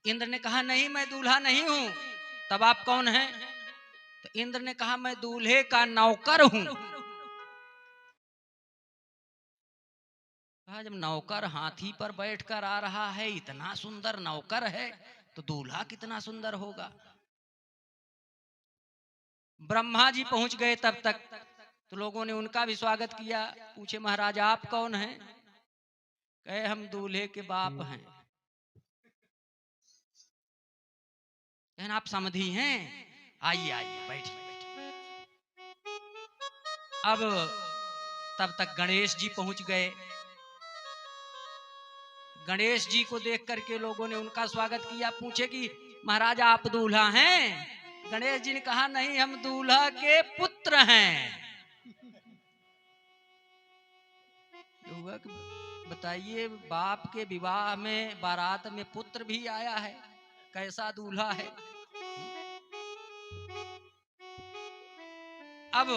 इंद्र ने कहा नहीं, मैं दूल्हा नहीं हूं। तब आप कौन हैं? तो इंद्र ने कहा मैं दूल्हे का नौकर हूं। कहा जब नौकर हाथी पर बैठकर आ रहा है, इतना सुंदर नौकर है, तो दूल्हा कितना सुंदर होगा। ब्रह्मा जी पहुंच गए तब तक, तो लोगों ने उनका भी स्वागत किया। पूछे महाराज आप कौन हैं? कहे हम दूल्हे के बाप हैं। कहना आप समधी हैं? आइए आइए बैठिए बैठिए। अब तब तक गणेश जी पहुंच गए। गणेश जी को देख करके लोगों ने उनका स्वागत किया। पूछे कि महाराज आप दूल्हा हैं? गणेश जी ने कहा नहीं, हम दूल्हा के पुत्र हैं। हुआ कि बताइए, बाप के विवाह में बारात में पुत्र भी आया है, कैसा दूल्हा है। अब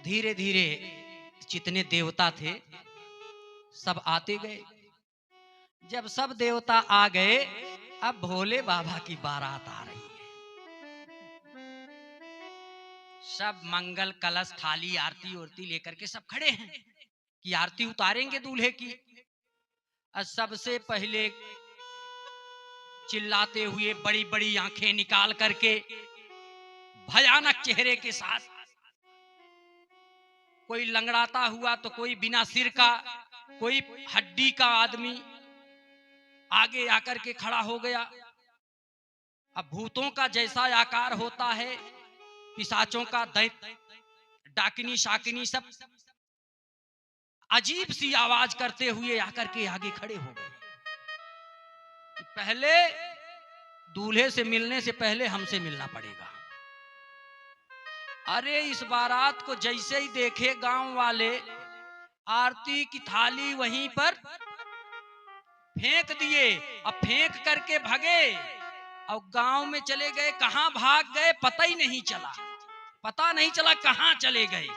धीरे धीरे जितने देवता थे सब आते गए। जब सब देवता आ गए, अब भोले बाबा की बारात आ रही है। सब मंगल कलश थाली आरती उरती लेकर के सब खड़े हैं कि आरती उतारेंगे दूल्हे की। और सबसे पहले चिल्लाते हुए बड़ी बड़ी आंखें निकाल करके भयानक चेहरे के साथ, कोई लंगड़ाता हुआ तो कोई बिना सिर का, कोई हड्डी का आदमी आगे आकर के खड़ा हो गया। अब भूतों का जैसा आकार होता है, पिशाचों का, दैत्य, डाकिनी शाकिनी, सब अजीब सी आवाज करते हुए आकर के आगे खड़े हो गए। पहले दूल्हे से मिलने से पहले हमसे मिलना पड़ेगा। अरे इस बारात को जैसे ही देखे गांव वाले, आरती की थाली वहीं पर फेंक दिए। अब फेंक करके भागे और गांव में चले गए। कहां भाग गए पता ही नहीं चला, पता नहीं चला कहां चले गए।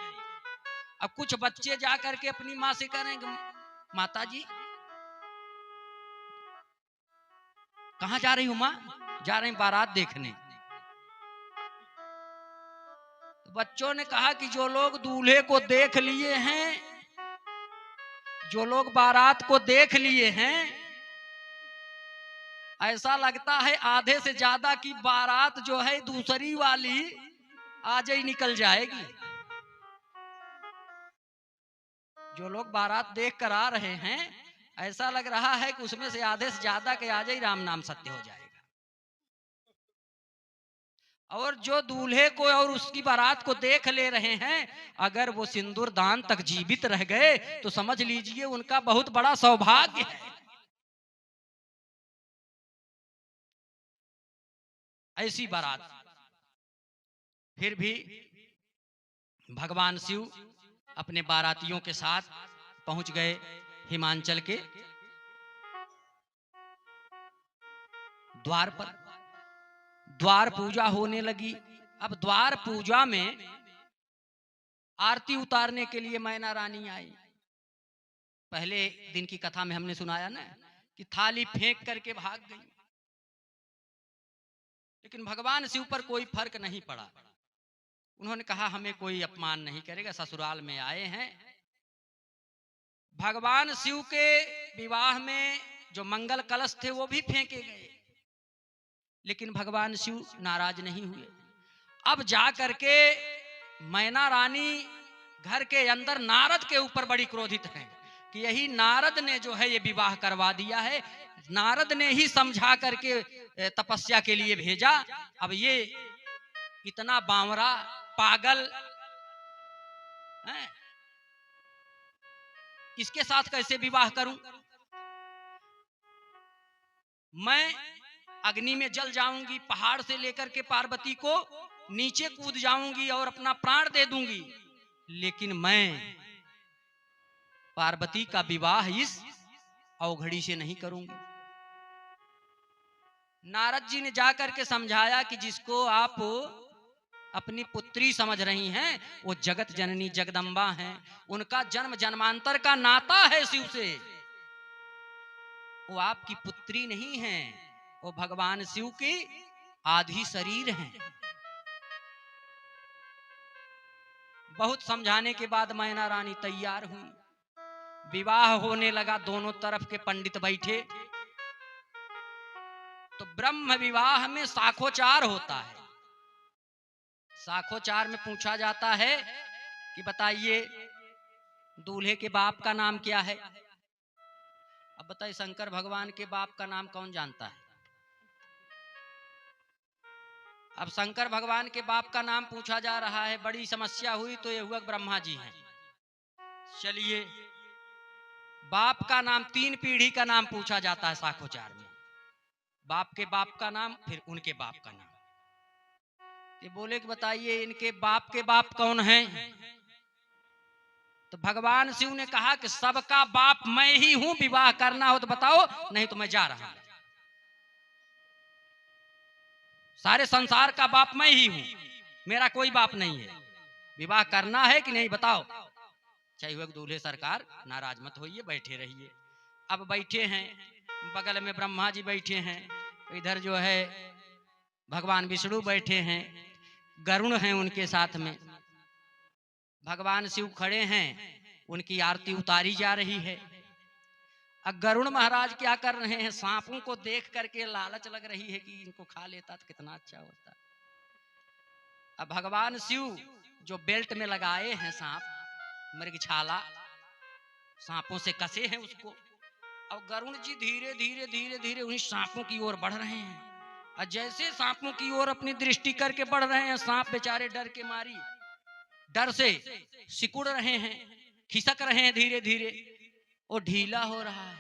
अब कुछ बच्चे जा करके अपनी माँ से करेंगे, माता जी कहां जा रही हूं माँ? जा रहे हैं बारात देखने। तो बच्चों ने कहा कि जो लोग दूल्हे को देख लिए हैं, जो लोग बारात को देख लिए हैं, ऐसा लगता है आधे से ज्यादा की बारात जो है दूसरी वाली आज ही निकल जाएगी। जो लोग बारात देख कर आ रहे हैं, ऐसा लग रहा है कि उसमें से आधे से ज्यादा के आज ही राम नाम सत्य हो जाएगा। और जो दूल्हे को और उसकी बारात को देख ले रहे हैं, अगर वो सिंदूर दान तक जीवित रह गए तो समझ लीजिए उनका बहुत बड़ा सौभाग्य है। ऐसी बारात। फिर भी भगवान शिव अपने बारातियों के साथ पहुंच गए हिमांचल के द्वार पर। द्वार पूजा होने लगी। अब द्वार पूजा में आरती उतारने के लिए मैना रानी आई। पहले दिन की कथा में हमने सुनाया ना कि थाली फेंक करके भाग गई, लेकिन भगवान शिव पर कोई फर्क नहीं पड़ा। उन्होंने कहा हमें कोई अपमान नहीं करेगा, ससुराल में आए हैं। भगवान शिव के विवाह में जो मंगल कलश थे वो भी फेंके गए, लेकिन भगवान शिव नाराज नहीं हुए। अब जा करके मैना रानी घर के अंदर नारद के ऊपर बड़ी क्रोधित है कि यही नारद ने जो है ये विवाह करवा दिया है, नारद ने ही समझा करके तपस्या के लिए भेजा। अब ये इतना बावरा पागल है, इसके साथ कैसे विवाह करूं? मैं अग्नि में जल जाऊंगी, पहाड़ से लेकर के पार्वती को नीचे कूद जाऊंगी और अपना प्राण दे दूंगी, लेकिन मैं पार्वती का विवाह इस अवघड़ी से नहीं करूंगी। नारद जी ने जाकर के समझाया कि जिसको आप अपनी पुत्री समझ रही हैं, वो जगत जननी जगदम्बा हैं। उनका जन्म जन्मांतर का नाता है शिव से। वो आपकी पुत्री नहीं है, वो भगवान शिव की आधी शरीर हैं। बहुत समझाने के बाद मैना रानी तैयार हुई। विवाह होने लगा, दोनों तरफ के पंडित बैठे। तो ब्रह्म विवाह में साखोचार होता है। साखोचार में पूछा जाता है कि बताइए दूल्हे के बाप का नाम क्या है। अब बताइए शंकर भगवान के बाप का नाम कौन जानता है। अब शंकर भगवान के बाप का नाम पूछा जा रहा है, बड़ी समस्या हुई। तो ये हुआ ब्रह्मा जी हैं। चलिए, बाप का नाम, 3 पीढ़ी का नाम पूछा जाता है साखोचार में। बाप के बाप का नाम, फिर उनके बाप का नाम। ये बोले कि बताइए इनके बाप के बाप कौन हैं। तो भगवान शिव ने कहा कि सबका बाप मैं ही हूं, विवाह करना हो तो बताओ, नहीं तो मैं जा रहा हूं। सारे संसार का बाप मैं ही हूं, मेरा कोई बाप नहीं है। विवाह करना है कि नहीं बताओ। चाहे हुए दूल्हे सरकार नाराज मत होइए, बैठे रहिए। अब बैठे हैं, बगल में ब्रह्मा जी बैठे हैं, इधर जो है भगवान विष्णु बैठे हैं, गरुण हैं उनके साथ में। भगवान शिव खड़े हैं, उनकी आरती उतारी जा रही है। अब गरुण महाराज क्या कर रहे हैं, सांपों को देख करके लालच लग रही है कि इनको खा लेता तो कितना अच्छा होता। अब भगवान शिव जो बेल्ट में लगाए हैं सांप, मृगछाला, सांपों से कसे हैं उसको। अब गरुण जी धीरे धीरे धीरे धीरे उन्हीं सांपों की ओर बढ़ रहे हैं। और जैसे सांपों की ओर अपनी दृष्टि करके बढ़ रहे हैं, सांप बेचारे डर के मारी, डर से सिकुड़ रहे हैं, खिसक रहे हैं धीरे धीरे। वो ढीला हो रहा है।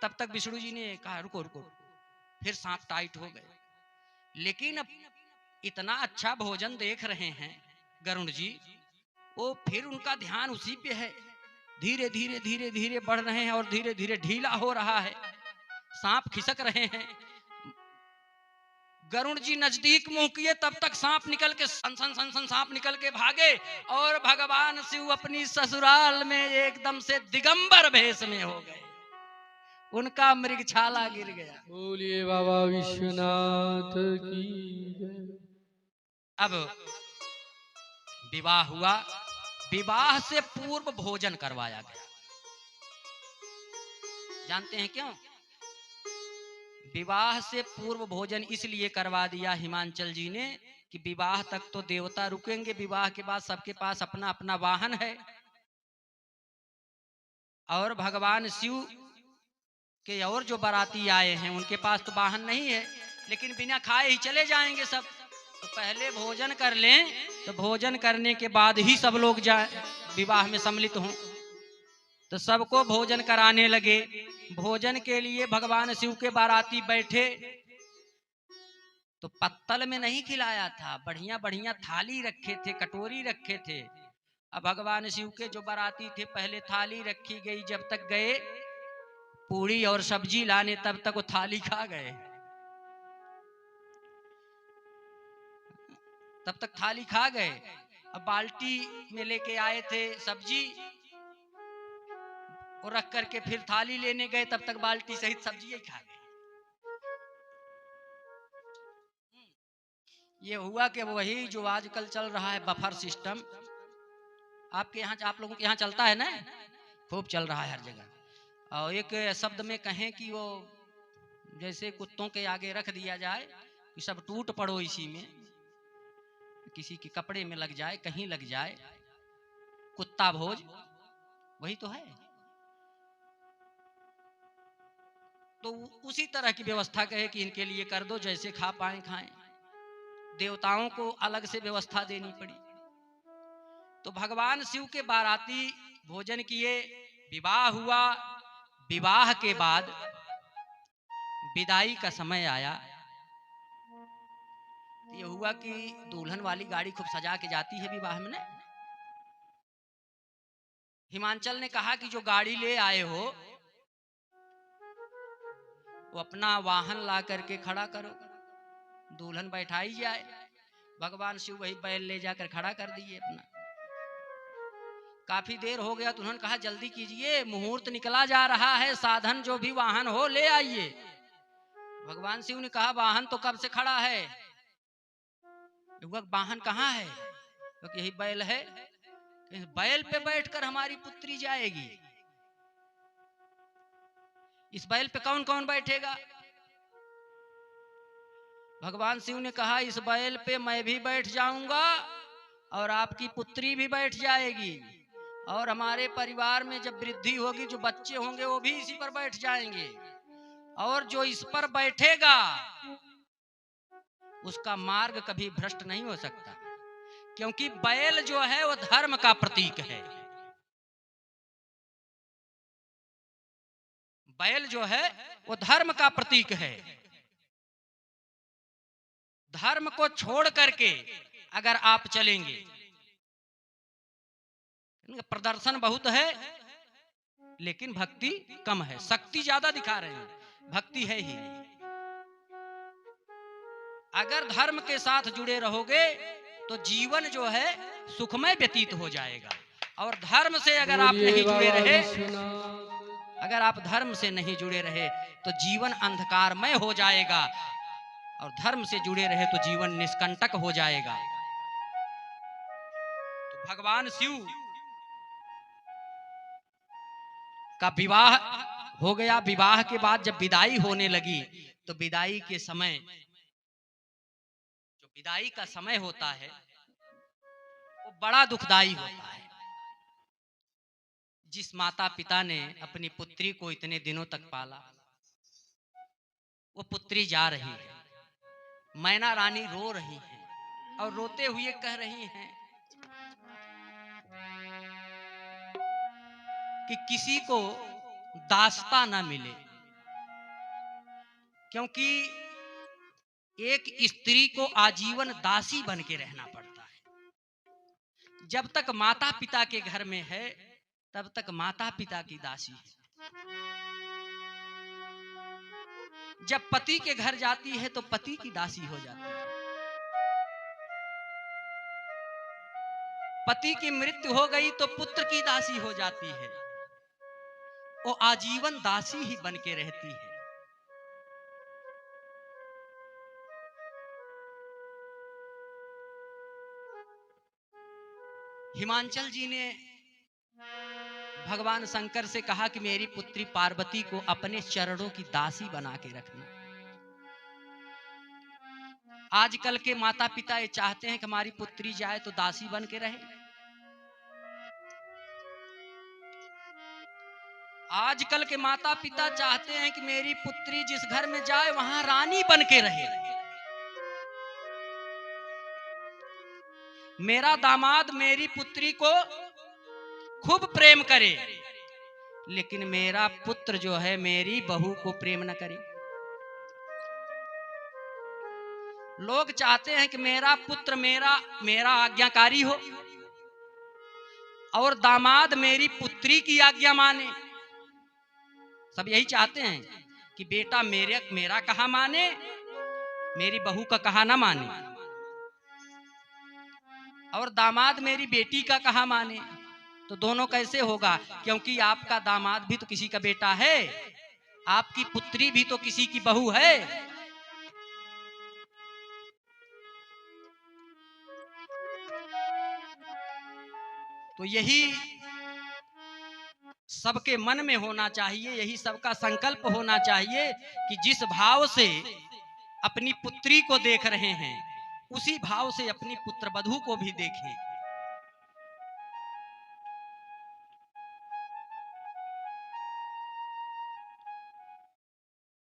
तब तक विष्णु जी ने कहा रुको रुको, फिर सांप टाइट हो गए। लेकिन अब इतना अच्छा भोजन देख रहे हैं गरुण जी, वो फिर उनका ध्यान उसी पे है। धीरे धीरे धीरे धीरे बढ़ रहे हैं और धीरे धीरे ढीला हो रहा है, सांप खिसक रहे हैं। गरुण जी नजदीक मुंह किए, तब तक सांप निकल के सन सन सन सन सांप निकल के भागे। और भगवान शिव अपनी ससुराल में एकदम से दिगंबर भेष में हो गए। उनका मृगछाला गिर गया। बोलिए बाबा विश्वनाथ की जय। अब विवाह हुआ। विवाह से पूर्व भोजन करवाया गया। जानते हैं क्यों? विवाह से पूर्व भोजन इसलिए करवा दिया हिमांचल जी ने कि विवाह तक तो देवता रुकेंगे, विवाह के बाद सबके पास अपना अपना वाहन है। और भगवान शिव के और जो बाराती आए हैं उनके पास तो वाहन नहीं है, लेकिन बिना खाए ही चले जाएंगे सब। तो पहले भोजन कर लें, तो भोजन करने के बाद ही सब लोग जाए विवाह में सम्मिलित हों। तो सबको भोजन कराने लगे। भोजन के लिए भगवान शिव के बाराती बैठे तो पत्तल में नहीं खिलाया था, बढ़िया बढ़िया थाली रखे थे, कटोरी रखे थे। अब भगवान शिव के जो बाराती थे पहले थाली रखी गई, जब तक गए पूरी और सब्जी लाने तब तक वो थाली खा गए। तब तक थाली खा गए। अब बाल्टी में लेके आए थे सब्जी, और रख करके फिर थाली लेने गए, तब तक बाल्टी सहित सब्जी ही खा गए। ये हुआ कि वही जो आजकल चल रहा है बफर सिस्टम, आपके यहाँ, आप लोगों के यहाँ चलता है ना, खूब चल रहा है हर जगह। और एक शब्द में कहें कि वो जैसे कुत्तों के आगे रख दिया जाए कि सब टूट पड़ो इसी में, किसी के कपड़े में लग जाए, कहीं लग जाए, कुत्ता भोज, वही तो है। तो उसी तरह की व्यवस्था कहे कि इनके लिए कर दो, जैसे खा पाए खाएं। देवताओं को अलग से व्यवस्था देनी पड़ी। तो भगवान शिव के बाराती भोजन किए, विवाह हुआ। विवाह के बाद विदाई का समय आया। ये हुआ कि दुल्हन वाली गाड़ी खूब सजा के जाती है विवाह में ना। हिमांचल ने कहा कि जो गाड़ी ले आए हो वो अपना वाहन ला करके खड़ा करो। दुल्हन बैठाई जाए। भगवान शिव वही बैल ले जाकर खड़ा कर दिए अपना। काफी देर हो गया तो उन्होंने कहा जल्दी कीजिए, मुहूर्त निकला जा रहा है, साधन जो भी वाहन हो ले आइए। भगवान शिव ने कहा वाहन तो कब से खड़ा है, वाहन कहाँ है? तो यही बैल है। बैल पे बैठकर हमारी पुत्री जाएगी, इस बैल पे कौन कौन बैठेगा? भगवान शिव ने कहा इस बैल पे मैं भी बैठ जाऊंगा और आपकी पुत्री भी बैठ जाएगी, और हमारे परिवार में जब वृद्धि होगी, जो बच्चे होंगे वो भी इसी पर बैठ जाएंगे, और जो इस पर बैठेगा उसका मार्ग कभी भ्रष्ट नहीं हो सकता, क्योंकि बैल जो है वो धर्म का प्रतीक है। बैल जो है वो धर्म का प्रतीक है। धर्म को छोड़ करके अगर आप चलेंगे, प्रदर्शन बहुत है लेकिन भक्ति कम है, शक्ति ज्यादा दिखा रहे हैं, भक्ति है ही नहीं। अगर धर्म के साथ जुड़े रहोगे तो जीवन जो है सुखमय व्यतीत हो जाएगा, और धर्म से अगर आप नहीं जुड़े रहे, अगर आप धर्म से नहीं जुड़े रहे तो जीवन अंधकारमय हो जाएगा, और धर्म से जुड़े रहे तो जीवन निष्कंटक हो जाएगा। तो भगवान शिव का विवाह हो गया। विवाह के बाद जब विदाई होने लगी तो विदाई के समय, जो विदाई का समय होता है वो बड़ा दुखदाई होता है। जिस माता पिता ने अपनी पुत्री को इतने दिनों तक पाला, वो पुत्री जा रही है, मैना रानी रो रही है और रोते हुए कह रही हैं कि किसी को दास्ता ना मिले, क्योंकि एक स्त्री को आजीवन दासी बन के रहना पड़ता है। जब तक माता पिता के घर में है तब तक माता पिता की दासी है, जब पति के घर जाती है तो पति की दासी हो जाती है। पति की मृत्यु हो गई तो पुत्र की दासी हो जाती है, वो आजीवन दासी ही बन के रहती है। हिमांचल जी ने भगवान शंकर से कहा कि मेरी पुत्री पार्वती को अपने चरणों की दासी बना के रखना। आजकल के माता पिता ये चाहते हैं कि हमारी पुत्री जाए तो दासी बन के रहे। आजकल के माता पिता चाहते हैं कि मेरी पुत्री जिस घर में जाए वहां रानी बन के रहे, मेरा दामाद मेरी पुत्री को खूब प्रेम करे, लेकिन मेरा पुत्र जो है मेरी बहू को प्रेम न करे। लोग चाहते हैं कि मेरा पुत्र मेरा आज्ञाकारी हो और दामाद मेरी पुत्री की आज्ञा माने। सब यही चाहते हैं कि बेटा मेरा कहा माने, मेरी बहू का कहा ना माने, और दामाद मेरी बेटी का कहा माने। तो दोनों कैसे होगा? क्योंकि आपका दामाद भी तो किसी का बेटा है, आपकी पुत्री भी तो किसी की बहू है। तो यही सबके मन में होना चाहिए, यही सबका संकल्प होना चाहिए कि जिस भाव से अपनी पुत्री को देख रहे हैं उसी भाव से अपनी पुत्र वधू को भी देखें।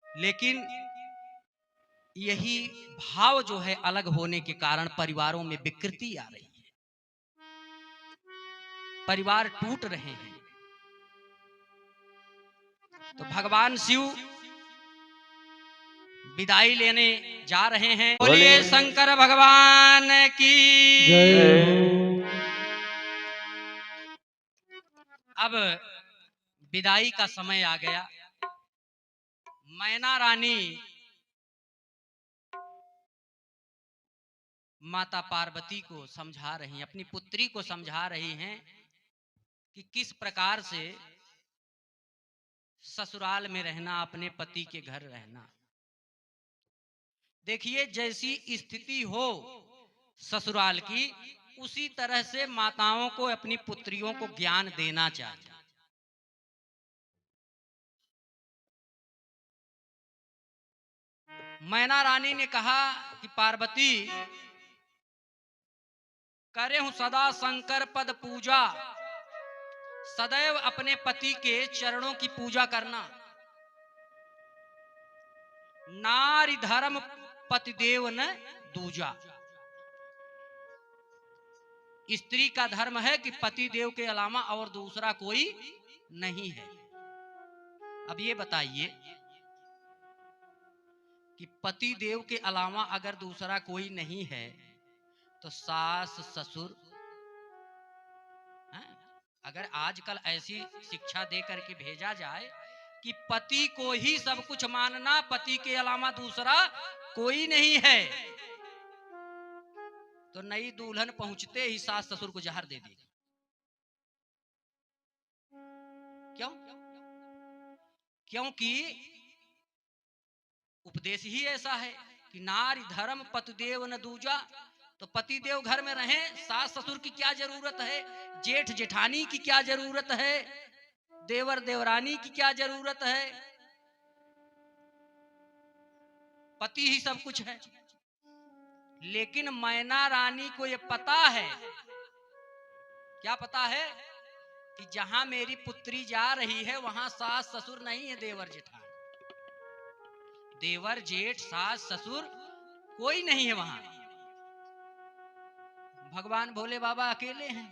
लेकिन यही भाव जो है अलग होने के कारण परिवारों में विकृति आ रही है, परिवार टूट रहे हैं। तो भगवान शिव विदाई लेने जा रहे हैं। बोलिए शंकर भगवान की जय। अब विदाई का समय आ गया। मैना रानी माता पार्वती को समझा रही हैं, अपनी पुत्री को समझा रही हैं कि किस प्रकार से ससुराल में रहना, अपने पति के घर रहना। देखिए, जैसी स्थिति हो ससुराल की, उसी तरह से माताओं को अपनी पुत्रियों को ज्ञान देना चाहिए। मैना रानी ने कहा कि पार्वती, करे हूं सदा शंकर पद पूजा, सदैव अपने पति के चरणों की पूजा करना। नारी धर्म पतिदेव न दूजा। स्त्री का धर्म है कि पति देव के अलावा और दूसरा कोई नहीं है। अब ये बताइए कि पति देव के अलावा अगर दूसरा कोई नहीं है तो सास ससुर, अगर आजकल ऐसी शिक्षा दे करके भेजा जाए कि पति को ही सब कुछ मानना, पति के अलावा दूसरा कोई नहीं है, तो नई दुल्हन पहुंचते ही सास ससुर को जहर दे देगी। क्यों? क्योंकि उपदेश ही ऐसा है कि नारी धर्म पतिदेव न दूजा। तो पतिदेव घर में रहे, सास ससुर की क्या जरूरत है, जेठ जेठानी की क्या जरूरत है, देवर देवरानी की क्या जरूरत है, पति ही सब कुछ है। लेकिन मैना रानी को यह पता है, क्या पता है, कि जहां मेरी पुत्री जा रही है वहां सास ससुर नहीं है, देवर जेठानी, देवर जेठ सास ससुर कोई नहीं है वहां। भगवान भोले बाबा अकेले हैं।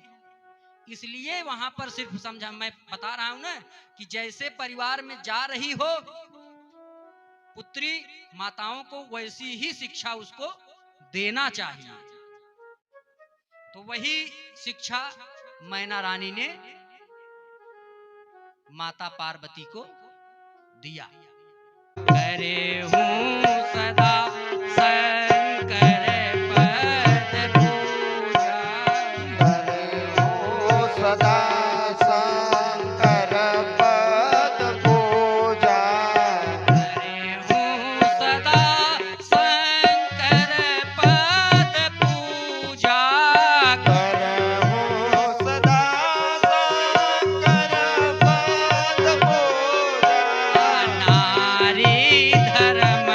इसलिए वहां पर सिर्फ समझा, मैं बता रहा हूं ना कि जैसे परिवार में जा रही हो पुत्री, माताओं को वैसी ही शिक्षा उसको देना चाहिए। तो वही शिक्षा मैना रानी ने माता पार्वती को दिया। करे हूँ सदा शंकर पद पूजा, करे हूँ सदा शंकर पद पूजा, करे हूँ सदा शंकर पद पूजा, करे हूँ सदा शंकर पद पूजा, नारी धर्म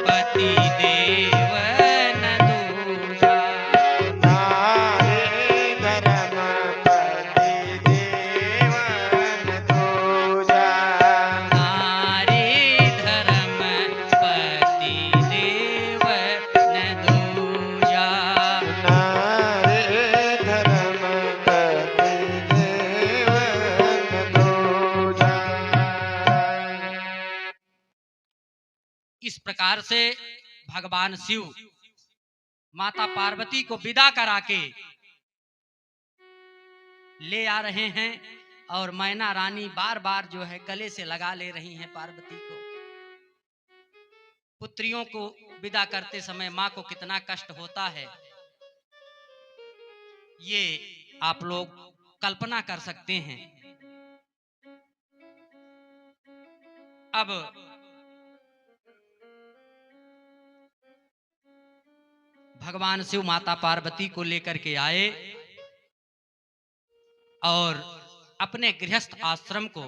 पति देव न दूजा, नारी धर्म पति देवन दूजा, नारी धर्म पति देव न दूजा। नारी धर्म पति देवन दूजा। इस प्रकार से भगवान शिव माता पार्वती को विदा करा के ले आ रहे हैं और मैना रानी बार बार जो है गले से लगा ले रही हैं पार्वती को। पुत्रियों को विदा करते समय मां को कितना कष्ट होता है ये आप लोग कल्पना कर सकते हैं। अब भगवान शिव माता पार्वती को लेकर के आए और अपने गृहस्थ आश्रम को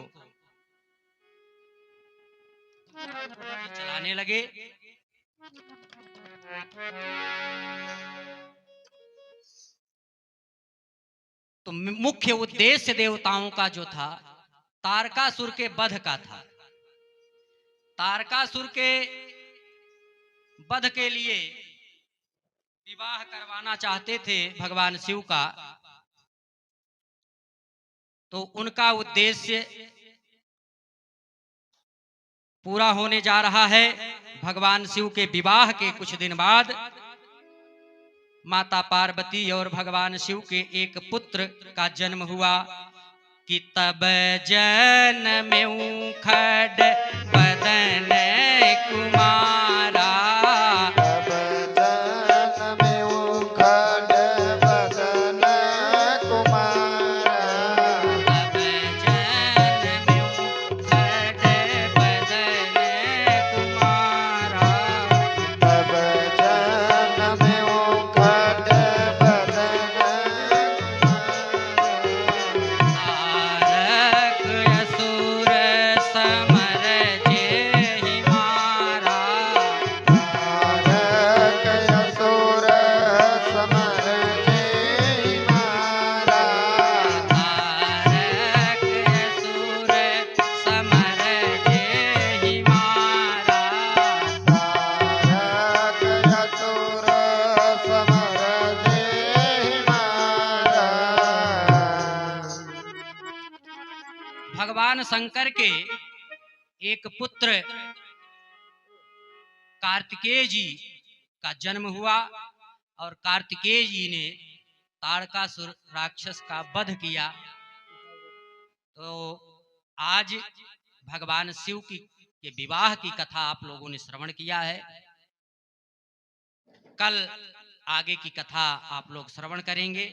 चलाने लगे। तो मुख्य उद्देश्य देवताओं का जो था तारकासुर के वध का था। तारकासुर के वध के लिए विवाह करवाना चाहते थे भगवान शिव का। तो उनका उद्देश्य पूरा होने जा रहा है। भगवान शिव के विवाह के कुछ दिन बाद माता पार्वती और भगवान शिव के एक पुत्र का जन्म हुआ कि तब जन्मेऊ खड बदन कुमारा, तब जन्मेऊ भगवान शंकर के एक पुत्र कार्तिकेय जी का जन्म हुआ और कार्तिकेय जी ने तारकासुर राक्षस का वध किया। तो आज भगवान शिव की के विवाह की कथा आप लोगों ने श्रवण किया है। कल आगे की कथा आप लोग श्रवण करेंगे।